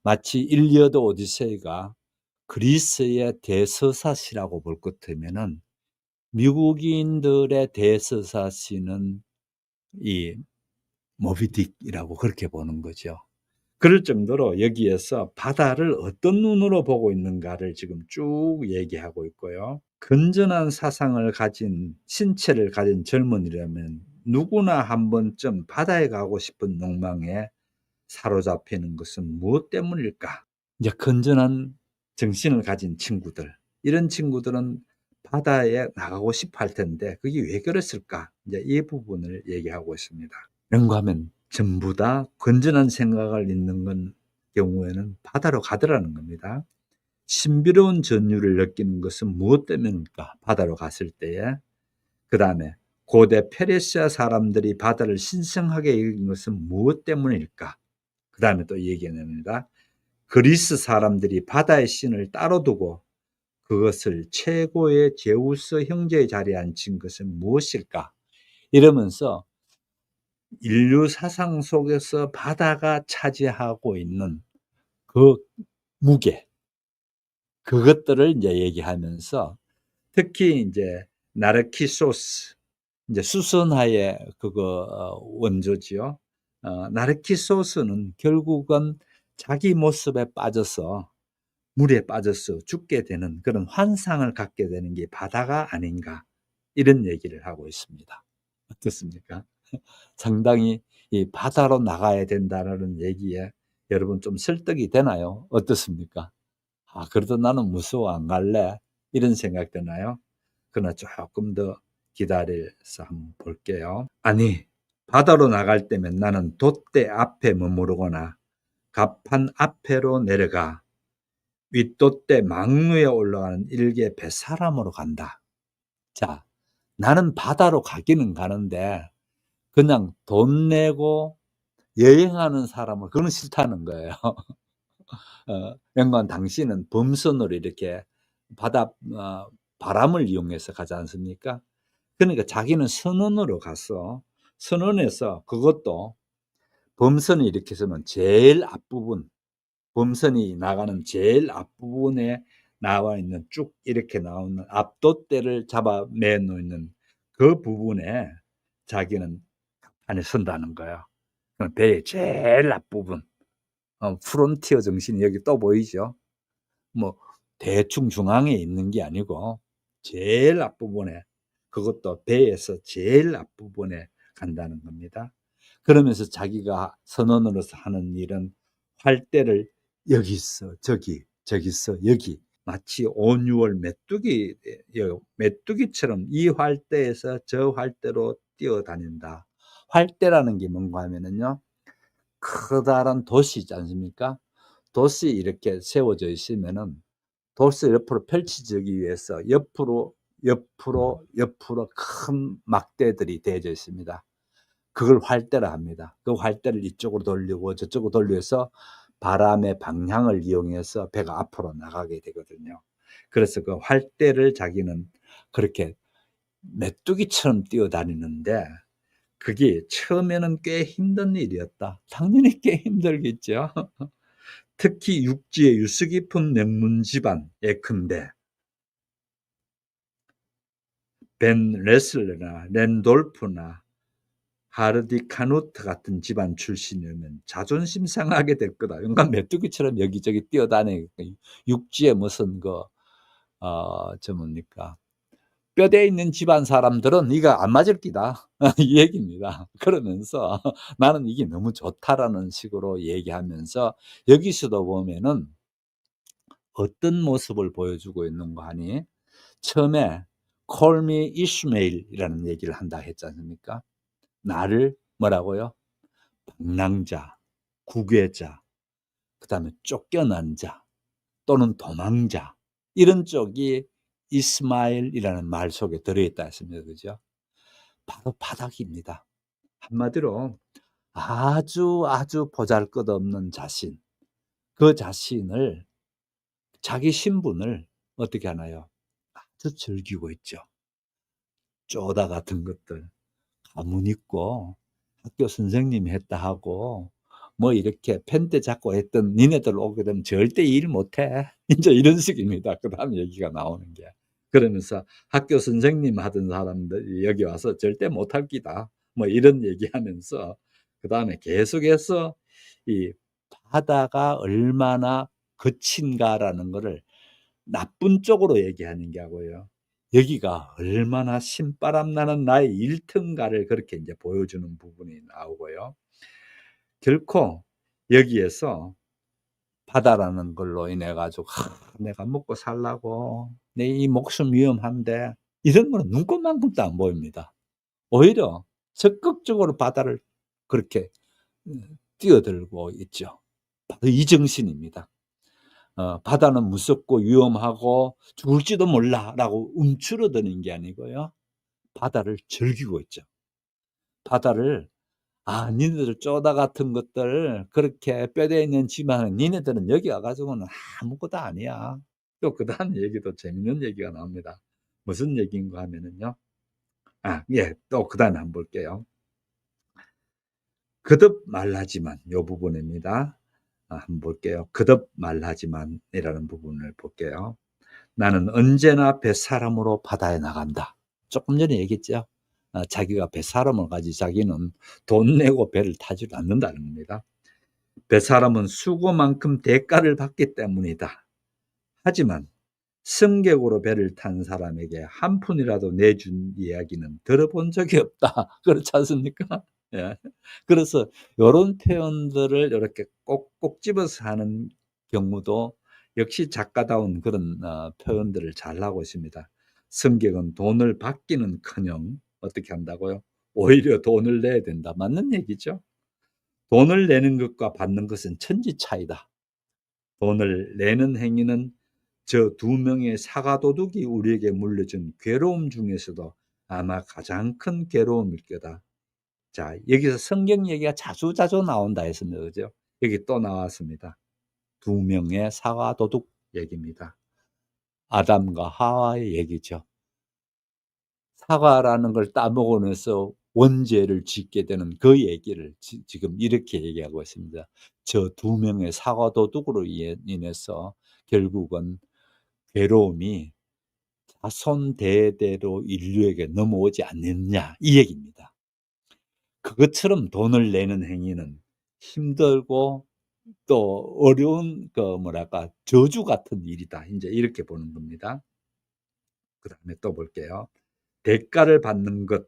마치 일리어드 오디세이가 그리스의 대서사시라고 볼 것 같으면은 미국인들의 대서사시는 이 모비딕이라고 그렇게 보는 거죠. 그럴 정도로 여기에서 바다를 어떤 눈으로 보고 있는가를 지금 쭉 얘기하고 있고요. 건전한 사상을 가진 신체를 가진 젊은이라면 누구나 한 번쯤 바다에 가고 싶은 욕망에 사로잡히는 것은 무엇 때문일까? 이제 건전한 정신을 가진 친구들, 이런 친구들은 바다에 나가고 싶어 할 텐데 그게 왜 그랬을까? 이제 이 부분을 얘기하고 있습니다. 그런가 하면 전부 다 건전한 생각을 있는 건 경우에는 바다로 가더라는 겁니다. 신비로운 전율을 느끼는 것은 무엇 때문일까? 바다로 갔을 때에. 그 다음에 고대 페르시아 사람들이 바다를 신성하게 여긴 것은 무엇 때문일까? 그 다음에 또 얘기합니다. 그리스 사람들이 바다의 신을 따로 두고 그것을 최고의 제우스 형제의 자리에 앉힌 것은 무엇일까? 이러면서 인류 사상 속에서 바다가 차지하고 있는 그 무게, 그것들을 이제 얘기하면서 특히 이제 나르키소스, 이제 수선화의 그거 원조지요. 나르키소스는 결국은 자기 모습에 빠져서 물에 빠져서 죽게 되는 그런 환상을 갖게 되는 게 바다가 아닌가, 이런 얘기를 하고 있습니다. 어떻습니까? 상당히 이 바다로 나가야 된다는 얘기에 여러분 좀 설득이 되나요? 어떻습니까? 그래도 나는 무서워 안 갈래, 이런 생각 드나요? 그러나 조금 더 기다려서 한번 볼게요. 아니, 바다로 나갈 때면 나는 돛대 앞에 머무르거나 갑판 앞에로 내려가 윗돛대 망루에 올라가는 일개 뱃사람으로 간다. 자, 나는 바다로 가기는 가는데 그냥 돈 내고 여행하는 사람은 그건 싫다는 거예요. 연관 당신은 범선으로 이렇게 바다 바람을 이용해서 가지 않습니까? 그러니까 자기는 선원으로 가서 선원에서 그것도 범선이 이렇게 서면 제일 앞부분, 범선이 나가는 제일 앞부분에 나와 있는 쭉 이렇게 나오는 앞돛대를 잡아 매 놓는 그 부분에 자기는 안에 선다는 거예요. 배의 제일 앞부분, 프론티어 정신이 여기 또 보이죠? 뭐 대충 중앙에 있는 게 아니고 제일 앞부분에, 그것도 배에서 제일 앞부분에 간다는 겁니다. 그러면서 자기가 선원으로서 하는 일은 활대를 여기 있어 저기, 저기 있어 여기, 마치 온유월 메뚜기처럼 이 활대에서 저 활대로 뛰어다닌다. 활대라는 게 뭔가 하면은요, 커다란 도시 있지 않습니까? 도시 이렇게 세워져 있으면은 도시 옆으로 펼쳐지기 위해서 옆으로 큰 막대들이 대져 있습니다. 그걸 활대라 합니다. 그 활대를 이쪽으로 돌리고 저쪽으로 돌려서 바람의 방향을 이용해서 배가 앞으로 나가게 되거든요. 그래서 그 활대를 자기는 그렇게 메뚜기처럼 뛰어다니는데 그게 처음에는 꽤 힘든 일이었다. 당연히 꽤 힘들겠죠. 특히 육지의 유수 깊은 맹문 집안 예컨대 벤 레슬러나 랜돌프나 하르디 카누트 같은 집안 출신이면 자존심 상하게 될 거다. 그러니까 메뚜기처럼 여기저기 뛰어다니니까 육지에 무슨 뭡니까, 뼈대 있는 집안 사람들은 이가 안 맞을 기다. 이 얘기입니다. 그러면서 나는 이게 너무 좋다라는 식으로 얘기하면서 여기서도 보면은 어떤 모습을 보여주고 있는가 하니, 처음에 Call me Ishmael이라는 얘기를 한다 했지 않습니까? 나를 뭐라고요? 방랑자, 구괴자, 그 다음에 쫓겨난 자 또는 도망자, 이런 쪽이 이스마엘이라는 말 속에 들어있다 했습니다. 그죠? 바로 바닥입니다. 한마디로 아주 보잘것없는 자신, 그 자신을, 자기 신분을 어떻게 하나요? 아주 즐기고 있죠. 쪼다 같은 것들, 가문 있고 학교 선생님이 했다 하고 뭐 이렇게 펜대 잡고 했던 니네들 오게 되면 절대 일 못해. 이제 이런 식입니다. 그 다음 얘기가 나오는 게. 그러면서 학교 선생님 하던 사람들이 여기 와서 절대 못할 기다. 뭐 이런 얘기하면서 그다음에 계속해서 이 바다가 얼마나 거친가라는 거를 나쁜 쪽으로 얘기하는 게 하고요. 여기가 얼마나 신바람 나는 나의 일터인가를 그렇게 이제 보여주는 부분이 나오고요. 결코 여기에서 바다라는 걸로 인해 가지고 '내가 먹고 살라고 내 이 목숨 위험한데.' 이런 거는 눈꼽만큼도 안 보입니다. 오히려 적극적으로 바다를 그렇게 뛰어들고 있죠. 바로 이 정신입니다. '바다는 무섭고 위험하고 죽을지도 몰라.'라고 움츠러드는 게 아니고요. 바다를 즐기고 있죠. 바다를 '아 니네들 쪼다 같은 것들 그렇게 뼈대 있는 지만은 니네들은 여기 와 가지고는 아무것도 아니야.' 또 그다음 얘기도 재밌는 얘기가 나옵니다. 무슨 얘기인가 하면은요. 예. 또 그다음에 한번 볼게요. "그듭 말하지만" 요 부분입니다. 한번 볼게요. "그듭 말하지만"이라는 부분을 볼게요. "나는 언제나 뱃사람으로 바다에 나간다." 조금 전에 얘기했죠. 자기가 뱃사람을 가지고 자기는 돈 내고 배를 타지를 않는다는 겁니다. "뱃사람은 수고만큼 대가를 받기 때문이다. 하지만 승객으로 배를 탄 사람에게 한 푼이라도 내준 이야기는 들어본 적이 없다." 그렇지 않습니까? 예. 그래서 요런 표현들을 요렇게 꼭꼭 집어서 하는 경우도 역시 작가다운 그런 표현들을 잘하고 있습니다. 승객은 돈을 받기는커녕 어떻게 한다고요? 오히려 돈을 내야 된다. 맞는 얘기죠. 돈을 내는 것과 받는 것은 천지 차이다. 돈을 내는 행위는 저 두 명의 사가도둑이 우리에게 물려준 괴로움 중에서도 아마 가장 큰 괴로움일 거다. 자, 여기서 성경 얘기가 자주자주 나온다 했습니다. 그죠? 여기 또 나왔습니다. 두 명의 사가도둑 얘기입니다. 아담과 하와의 얘기죠. 사과라는 걸 따먹으면서 원죄를 짓게 되는 그 얘기를 지금 이렇게 얘기하고 있습니다. 저 두 명의 사과도둑으로 인해서 결국은 괴로움이 자손 대대로 인류에게 넘어오지 않느냐 이 얘기입니다. 그것처럼 돈을 내는 행위는 힘들고 또 어려운 저주 같은 일이다. 인제 이렇게 보는 겁니다. 그다음에 또 볼게요. 대가를 받는 것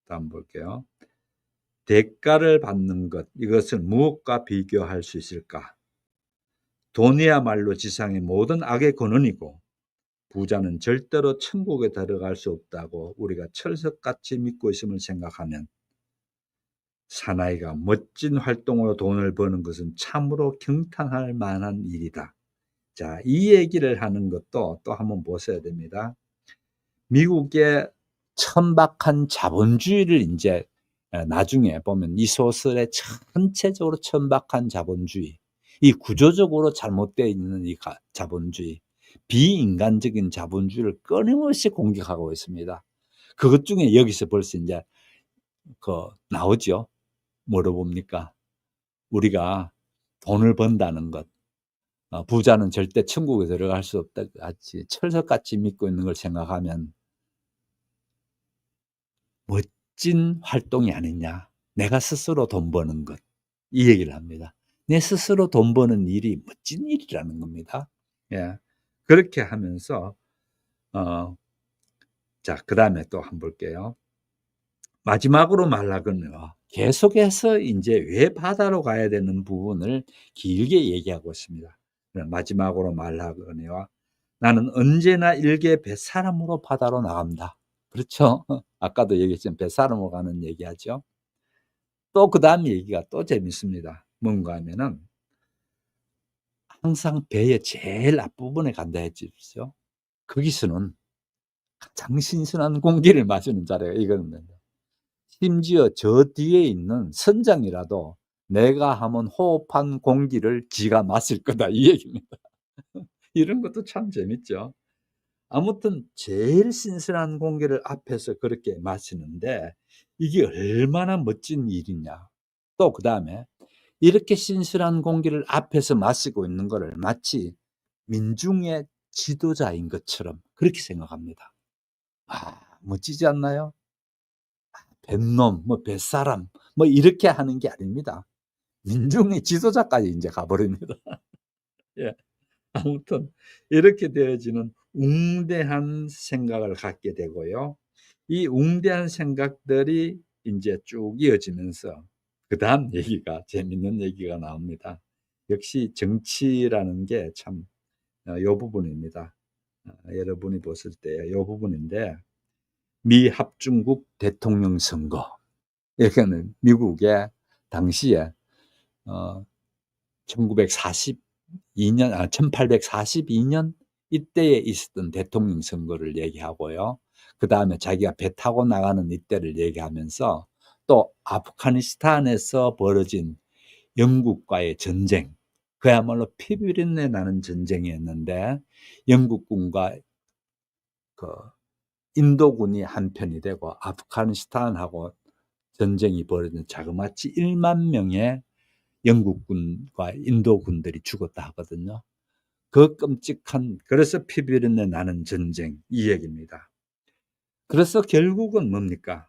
한번 볼게요. 대가를 받는 것 이것을 무엇과 비교할 수 있을까? 돈이야말로 지상의 모든 악의 근원이고 부자는 절대로 천국에 들어갈 수 없다고 우리가 철석같이 믿고 있음을 생각하면 사나이가 멋진 활동으로 돈을 버는 것은 참으로 경탄할 만한 일이다. 자, 이 얘기를 하는 것도 또 한번 보셔야 됩니다. 미국의 천박한 자본주의를 인제 나중에 보면 이 소설의 전체적으로 천박한 자본주의, 이 구조적으로 잘못되어 있는 이 자본주의, 비인간적인 자본주의를 끊임없이 공격하고 있습니다. 그것 중에 여기서 벌써 인제 나오죠. 뭐로 봅니까? 우리가 돈을 번다는 것, 부자는 절대 천국에 들어갈 수 없다 같이 철석같이 믿고 있는 걸 생각하면 멋진 활동이 아니냐. 내가 스스로 돈 버는 것. 이 얘기를 합니다. 내 스스로 돈 버는 일이 멋진 일이라는 겁니다. 예. 그렇게 하면서 자, 그다음에 또 한번 볼게요. 마지막으로 말하거니와 계속해서 인제 왜 바다로 가야 되는 부분을 길게 얘기하고 있습니다. 마지막으로 말하거니와 나는 언제나 일개 뱃사람으로 바다로 나간다. 그렇죠? 아까도 얘기했지만 뱃사람으로 가는 얘기하죠. 또 그다음 얘기가 또 재밌습니다. 뭔가 하면은 항상 배의 제일 앞부분에 간다 했죠. 거기서는 가장 신선한 공기를 마시는 자리가 이거는 심지어 저 뒤에 있는 선장이라도 내가 한번 호흡한 공기를 지가 마실 거다 이 얘기입니다. 이런 것도 참 재밌죠. 아무튼 제일 신선한 공기를 앞에서 그렇게 마시는데 이게 얼마나 멋진 일이냐. 또 그다음에 이렇게 신선한 공기를 앞에서 마시고 있는 거를 마치 민중의 지도자인 것처럼 그렇게 생각합니다. 멋지지 않나요? 뱃놈, 뭐 뱃사람, 뭐 이렇게 하는 게 아닙니다. 민중의 지도자까지 이제 가버립니다. 예. 아무튼 이렇게 되어지는 웅대한 생각을 갖게 되고요. 이 웅대한 생각들이 이제 쭉 이어지면서 그다음 얘기가 재밌는 얘기가 나옵니다. 역시 정치라는 게 참 요 부분입니다. 여러분이 보실 때 요 부분인데 미 합중국 대통령 선거. 이거는 미국의 당시에 1842년 이때에 있었던 대통령 선거를 얘기하고요. 그다음에 자기가 배 타고 나가는 이때를 얘기하면서 또 아프가니스탄에서 벌어진 영국과의 전쟁, 그야말로 피비린내 나는 전쟁이었는데 영국군과 그 인도군이 한편이 되고 아프가니스탄하고 전쟁이 벌어진 자그마치 1만 명의 영국군과 인도군들이 죽었다 하거든요. 그 끔찍한, 그래서 피비린내 나는 전쟁, 이 얘기입니다. 그래서 결국은 뭡니까?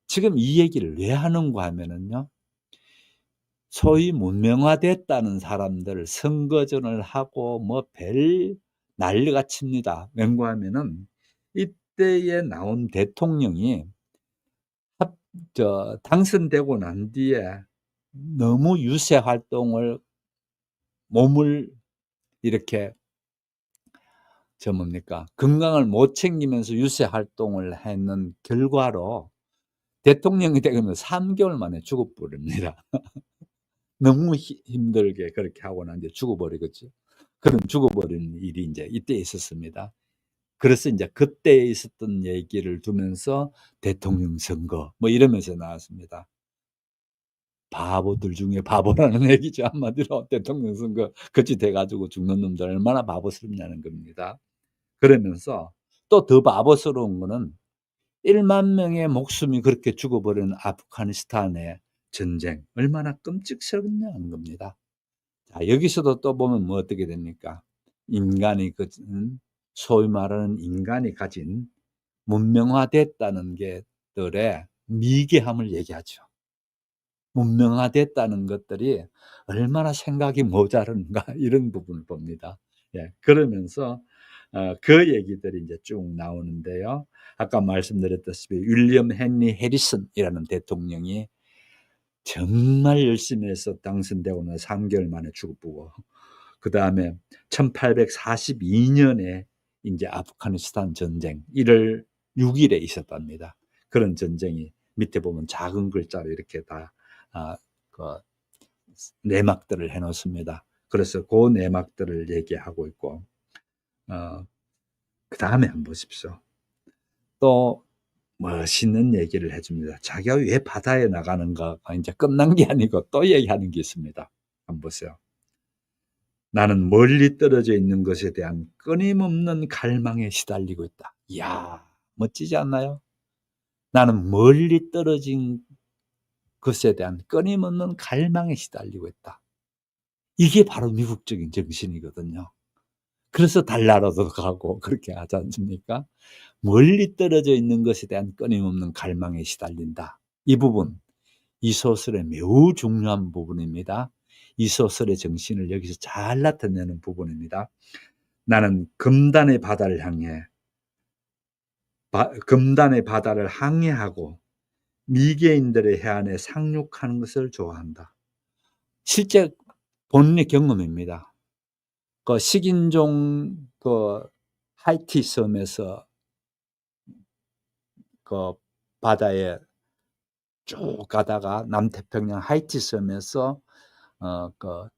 지금 이 얘기를 왜 하는가 하면은요, 소위 문명화됐다는 사람들 선거전을 하고 뭐 별 난리가 칩니다. 왠가 하면은 이때에 나온 대통령이 당선되고 난 뒤에 너무 유세 활동을 몸을 이렇게 건강을 못 챙기면서 유세 활동을 하는 결과로 대통령이 되면 3개월 만에 죽어버립니다. 너무 힘들게 그렇게 하고 난 뒤에 죽어버리겠죠. 그런 죽어버린 일이 이제 이때 있었습니다. 그래서 이제 그때 있었던 얘기를 두면서 대통령 선거 뭐 이러면서 나왔습니다. 바보들 중에 바보라는 얘기죠. 한마디로 대통령 선거 거치 돼가지고 죽는 놈들 얼마나 바보스럽냐는 겁니다. 그러면서 또 더 바보스러운 거는 1만 명의 목숨이 그렇게 죽어버린 아프가니스탄의 전쟁 얼마나 끔찍스럽냐는 겁니다. 자, 여기서도 또 보면 뭐 어떻게 됩니까? 인간이 소위 말하는 인간이 가진 문명화됐다는 게들의 미개함을 얘기하죠. 문명화됐다는 것들이 얼마나 생각이 모자른가 이런 부분을 봅니다. 예, 그러면서 그 얘기들이 이제 쭉 나오는데요. 아까 말씀드렸다시피 윌리엄 헨리 해리슨이라는 대통령이 정말 열심히 해서 당선되고 나 3개월 만에 죽어보고 그다음에 1842년에 이제 아프가니스탄 전쟁 1월 6일에 있었답니다. 그런 전쟁이 밑에 보면 작은 글자로 이렇게 다 그 내막들을 해 놓습니다. 그래서 그 내막들을 얘기하고 있고 그다음에 한번 보십시오. 또 멋있는 얘기를 해 줍니다. 자기가 왜 바다에 나가는가가 이제 끝난 게 아니고 또 얘기하는 게 있습니다. 한번 보세요. 나는 멀리 떨어져 있는 것에 대한 끊임없는 갈망에 시달리고 있다. 이야, 멋지지 않나요? 나는 멀리 떨어진 것에 대한 끊임없는 갈망에 시달리고 있다. 이게 바로 미국적인 정신이거든요. 그래서 달나라도 가고 그렇게 하지 않습니까? 멀리 떨어져 있는 것에 대한 끊임없는 갈망에 시달린다. 이 부분, 이 소설의 매우 중요한 부분입니다. 이 소설의 정신을 여기서 잘 나타내는 부분입니다. 나는 금단의 바다를 항해하고 미개인들의 해안에 상륙하는 것을 좋아한다. 실제 본인의 경험입니다. 그 식인종 하이티 섬에서 그 바다에 쭉 가다가 남태평양 하이티 섬에서 그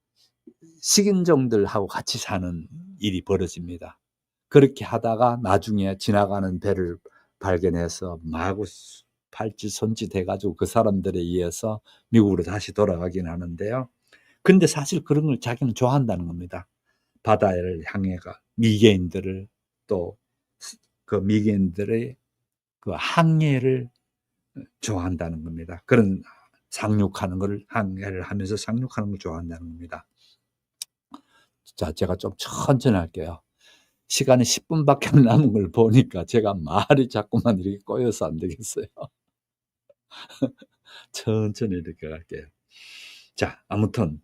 식인종들하고 같이 사는 일이 벌어집니다. 그렇게 하다가 나중에 지나가는 배를 발견해서 마구 팔찌 손짓 해가지고 그 사람들에 의해서 미국으로 다시 돌아가긴 하는데요. 근데 사실 그런 걸 자기는 좋아한다는 겁니다. 바다를 향해가 미개인들을 또 그 미개인들의 그 항해를 좋아한다는 겁니다. 그런 상륙하는 걸 항해를 하면서 상륙하는 걸 좋아한다는 겁니다. 자, 제가 좀 천천히 할게요. 시간이 10분밖에 안 남은 걸 보니까 제가 말이 자꾸만 이렇게 꼬여서 안 되겠어요. 천천히 이렇게 갈게요. 자, 아무튼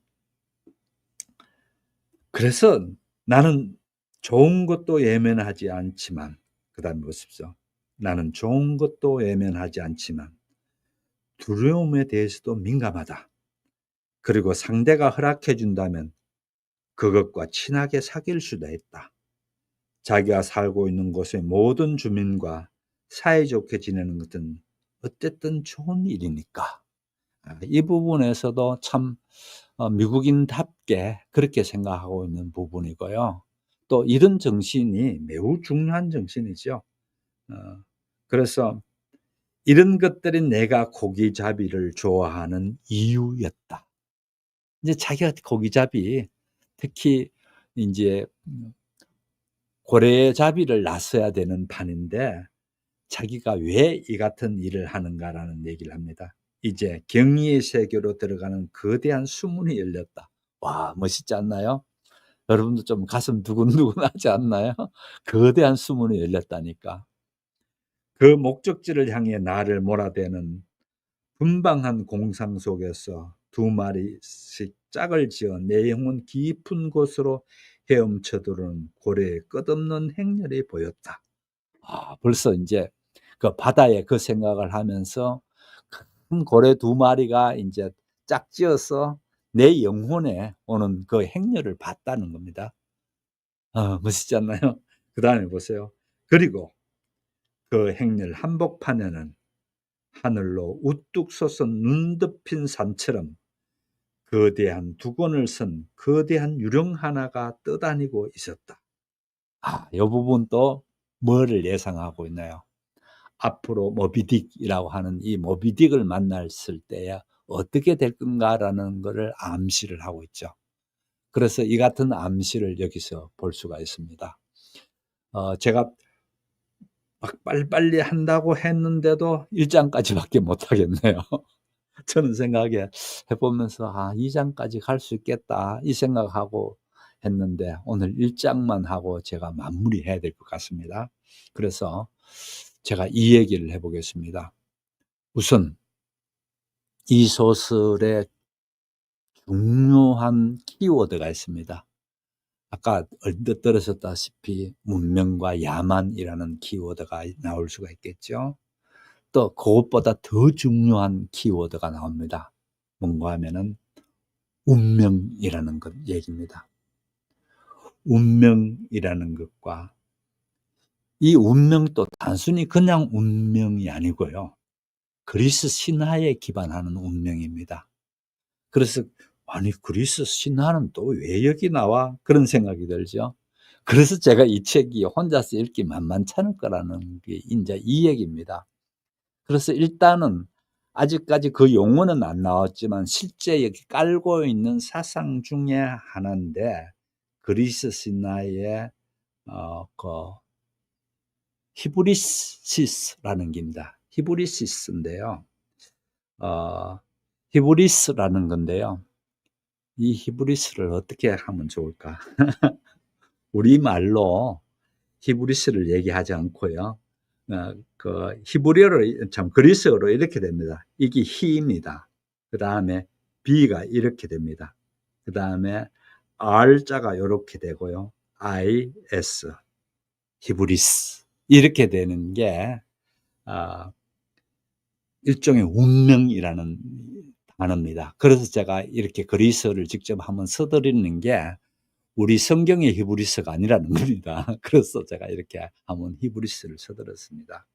그래서 나는 좋은 것도 외면하지 않지만, 그다음에 보십시오. 나는 좋은 것도 외면하지 않지만 두려움에 대해서도 민감하다. 그리고 상대가 허락해 준다면 그것과 친하게 사귈 수도 있다. 자기가 살고 있는 곳의 모든 주민과 사이좋게 지내는 것은 어쨌든 좋은 일이니까. 이 부분에서도 참 미국인답게 그렇게 생각하고 있는 부분이고요. 또 이런 정신이 매우 중요한 정신이죠. 그래서 이런 것들이 내가 고기잡이를 좋아하는 이유였다. 이제 자기가 고기잡이, 특히 이제 고래잡이를 놨어야 되는 판인데 자기가 왜 이 같은 일을 하는가라는 얘기를 합니다. 이제 경리의 세계로 들어가는 거대한 수문이 열렸다. 와, 멋있지 않나요? 여러분도 좀 가슴 두근두근하지 않나요? 거대한 수문이 열렸다니까. 그 목적지를 향해 나를 몰아대는 분방한 공상 속에서 두 마리씩 짝을 지어 내 영혼 깊은 곳으로 헤엄쳐 들어오는 고래의 끝없는 행렬이 보였다. 벌써 이제 그 바다에 그 생각을 하면서 큰 고래 두 마리가 이제 짝지어서 내 영혼에 오는 그 행렬을 봤다는 겁니다. 멋있지 않나요? 그 다음에 보세요. 그리고 그 행렬 한복판에는 하늘로 우뚝 솟은 눈 덮인 산처럼 거대한 두건을 선 거대한 유령 하나가 떠다니고 있었다. 이 부분도 뭐를 예상하고 있나요? 앞으로 모비딕이라고 하는 이 모비딕을 만났을 때에 어떻게 될 건가라는 것을 암시를 하고 있죠. 그래서 이 같은 암시를 여기서 볼 수가 있습니다. 제가 막 빨리빨리 한다고 했는데도 1장까지밖에 못 하겠네요. 저는 생각해 보면서 2장까지 갈 수 있겠다 이 생각하고 했는데 오늘 1장만 하고 제가 마무리해야 될 것 같습니다. 그래서 제가 이 얘기를 해 보겠습니다. 우선 이 소설에 중요한 키워드가 있습니다. 아까 얼핏 들으셨다시피 문명과 야만이라는 키워드가 나올 수가 있겠죠. 또 그것보다 더 중요한 키워드가 나옵니다. 뭔가 하면은 운명이라는 것 얘기입니다. 운명이라는 것과 이 운명도 단순히 그냥 운명이 아니고요. 그리스 신화에 기반하는 운명입니다. 그래서 아니 그리스 신화는 또 왜 여기 나와? 그런 생각이 들죠. 그래서 제가 이 책이 혼자서 읽기 만만치 않을 거라는 게 이제 이 얘기입니다. 그래서 일단은 아직까지 그 용어는 안 나왔지만 실제 여기 깔고 있는 사상 중에 하나인데 그리스 신화의 그 히브리시스라는 게입니다. 히브리시스인데요. 히브리스라는 건데요. 이 히브리스를 어떻게 하면 좋을까? 우리말로 히브리스를 얘기하지 않고요. 히브리어로, 그리스어로 이렇게 됩니다. 이게 히입니다. 그 다음에 B가 이렇게 됩니다. 그 다음에 R자가 이렇게 되고요. IS, 히브리스. 이렇게 되는 게, 일종의 운명이라는 단어입니다. 그래서 제가 이렇게 그리스어를 직접 한번 써드리는 게 우리 성경의 히브리스가 아니라는 겁니다. 그래서 제가 이렇게 한번 히브리스를 써드렸습니다.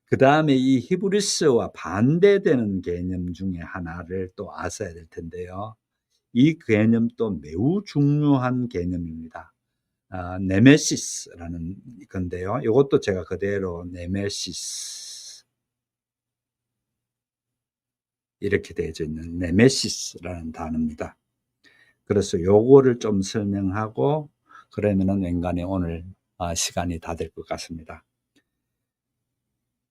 그 다음에 이 히브리스와 반대되는 개념 중에 하나를 또 아셔야 될 텐데요. 이 개념도 매우 중요한 개념입니다. 네메시스라는 건데요. 이것도 제가 그대로 네메시스 이렇게 되어져 있는 네메시스라는 단어입니다. 그래서 요거를 좀 설명하고 그러면은 웬간히 오늘 시간이 다 될 것 같습니다.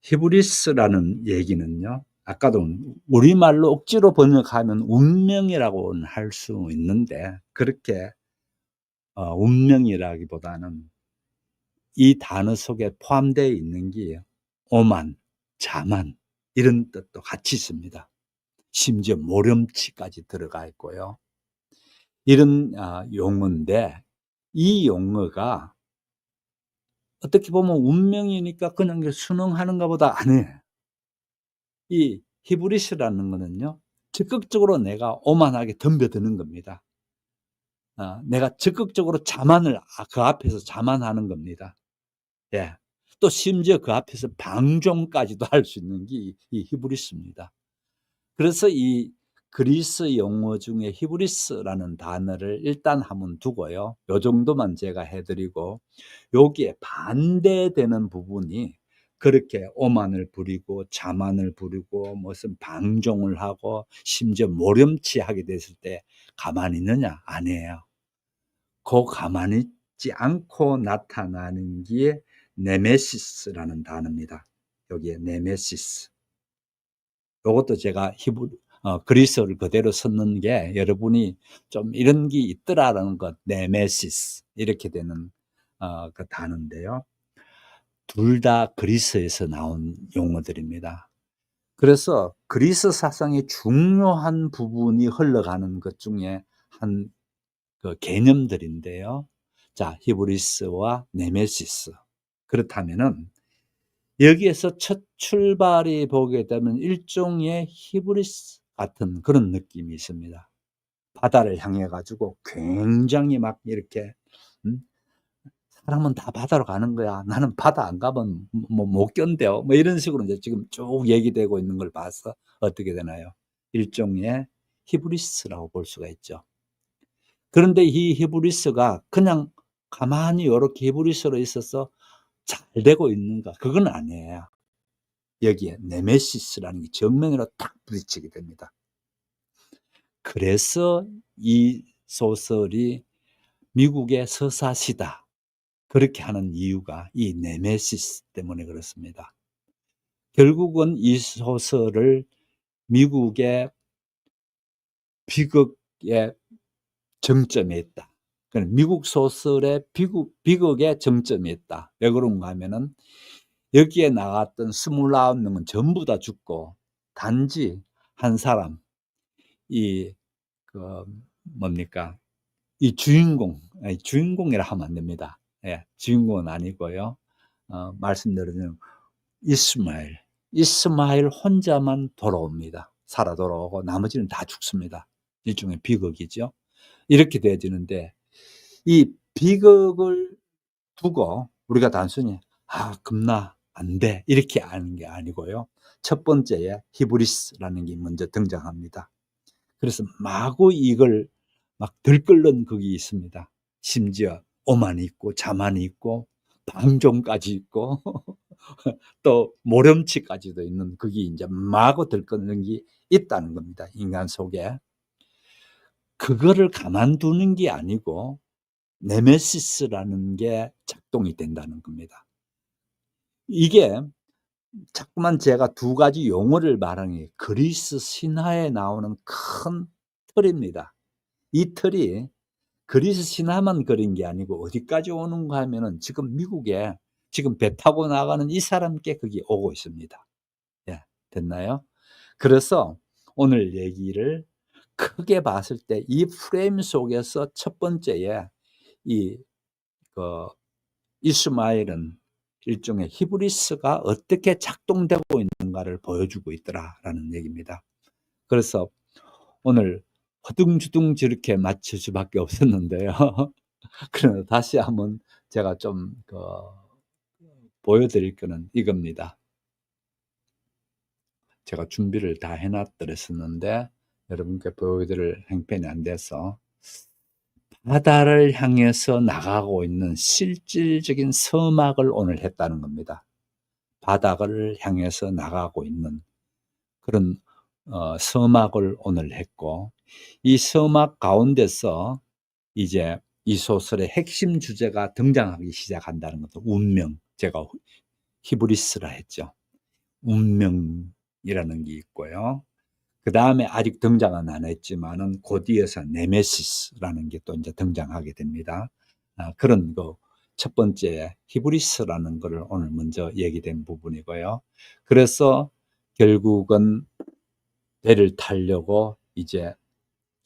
히브리스라는 얘기는요. 아까도 우리말로 억지로 번역하면 운명이라고는 할 수 있는데 그렇게 운명이라기보다는 이 단어 속에 포함되어 있는 게 오만, 자만 이런 뜻도 같이 있습니다. 심지어 모렴치까지 들어가 있고요. 이런 용어인데 이 용어가 어떻게 보면 운명이니까 그냥 순응하는가 보다 아니에요. 이 히브리스라는 거는요, 적극적으로 내가 오만하게 덤벼드는 겁니다. 내가 적극적으로 자만을 그 앞에서 자만하는 겁니다. 예. 또 심지어 그 앞에서 방종까지도 할 수 있는 게 이 히브리스입니다. 그래서 이 그리스 용어 중에 히브리스라는 단어를 일단 한번 두고요. 요 정도만 제가 해드리고 여기에 반대되는 부분이 그렇게 오만을 부리고 자만을 부리고 무슨 방종을 하고 심지어 모렴치하게 됐을 때 가만히 있느냐? 아니에요. 그 가만히 있지 않고 나타나는 게 네메시스라는 단어입니다. 여기에 네메시스. 요것도 제가 그리스어를 그대로 썼는 게 여러분이 좀 이런 게 있더라라는 것, 네메시스 이렇게 되는 그 단어인데요. 둘 다 그리스에서 나온 용어들입니다. 그래서 그리스 사상의 중요한 부분이 흘러가는 것 중에 한 그 개념들인데요. 자, 히브리스와 네메시스. 그렇다면은 여기에서 첫 출발이 보게 되면 일종의 히브리스 같은 그런 느낌이 있습니다. 바다를 향해 가지고 굉장히 막 이렇게 사람은 다 바다로 가는 거야. 나는 바다 안 가면 못 견뎌. 뭐 이런 식으로 이제 지금 쭉 얘기되고 있는 걸 봐서 어떻게 되나요? 일종의 히브리스라고 볼 수가 있죠. 그런데 이 히브리스가 그냥 가만히 이렇게 히브리스로 있어서 잘 되고 있는가? 그건 아니에요. 여기에 네메시스라는 게 정면으로 딱 부딪히게 됩니다. 그래서 이 소설이 미국의 서사시다. 그렇게 하는 이유가 이 네메시스 때문에 그렇습니다. 결국은 이 소설을 미국의 비극의 정점에 있다. 미국 소설의 비극의 정점에 있다. 왜 그런가 하면은 여기에 나왔던 29명은 전부 다 죽고 단지 한 사람, 뭡니까? 이 주인공이라 하면 안 됩니다. 예, 주인공은 아니고요. 말씀드리면 이스마엘 혼자만 돌아옵니다. 살아 돌아오고 나머지는 다 죽습니다. 일종의 비극이죠. 이렇게 되어지는데 이 비극을 두고 우리가 단순히 겁나 안 돼 이렇게 하는 게 아니고요. 첫 번째에 히브리스라는 게 먼저 등장합니다. 그래서 마구 이걸 막 들끓는 그게 있습니다. 심지어 오만이 있고 자만이 있고 방종까지 있고 또 모렴치까지도 있는 그게 이제 마구 들끓는 게 있다는 겁니다. 인간 속에. 그거를 가만두는 게 아니고 네메시스라는 게 작동이 된다는 겁니다. 이게 자꾸만 제가 두 가지 용어를 말하는 게 그리스 신화에 나오는 큰 틀입니다. 이 틀이 그리스 신화만 그린 게 아니고 어디까지 오는가 하면은 지금 미국에 지금 배 타고 나가는 이 사람께 그게 오고 있습니다. 예, 됐나요? 그래서 오늘 얘기를 크게 봤을 때 이 프레임 속에서 첫 번째에 그 이스마엘은 일종의 히브리스가 어떻게 작동되고 있는가를 보여주고 있더라라는 얘기입니다. 그래서 오늘 허둥지둥 저렇게 맞출 수밖에 없었는데요. 그러나 다시 한번 제가 좀 보여드릴 거는 이겁니다. 제가 준비를 다 해놨더랬었는데 여러분께 보여드릴 형편이 안 돼서 바다를 향해서 나가고 있는 실질적인 서막을 오늘 했다는 겁니다. 바다를 향해서 나가고 있는 그런 서막을 오늘 했고 이 서막 가운데서 이제 이 소설의 핵심 주제가 등장하기 시작한다는 것도 운명, 제가 히브리스라 했죠. 운명이라는 게 있고요. 그 다음에 아직 등장은 안 했지만은 그 뒤에서 네메시스라는 게 또 이제 등장하게 됩니다. 그런 첫 번째 히브리스라는 것을 오늘 먼저 얘기된 부분이고요. 그래서 결국은 배를 타려고 이제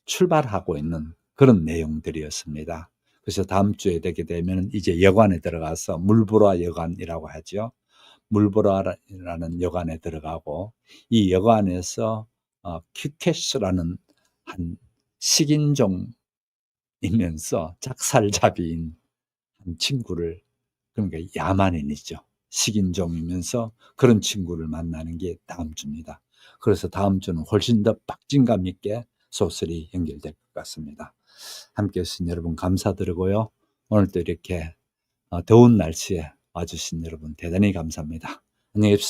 출발하고 있는 그런 내용들이었습니다. 그래서 다음 주에 되게 되면 이제 여관에 들어가서 물보라 여관이라고 하죠. 물보라라는 여관에 들어가고 이 여관에서 큐케스라는 한 식인종이면서 작살잡이인 한 친구를, 그러니까 야만인이죠. 식인종이면서 그런 친구를 만나는 게 다음 주입니다. 그래서 다음 주는 훨씬 더 박진감 있게 소설이 연결될 것 같습니다. 함께 해주신 여러분 감사드리고요. 오늘도 이렇게 더운 날씨에 와주신 여러분 대단히 감사합니다. 안녕히 계십시오.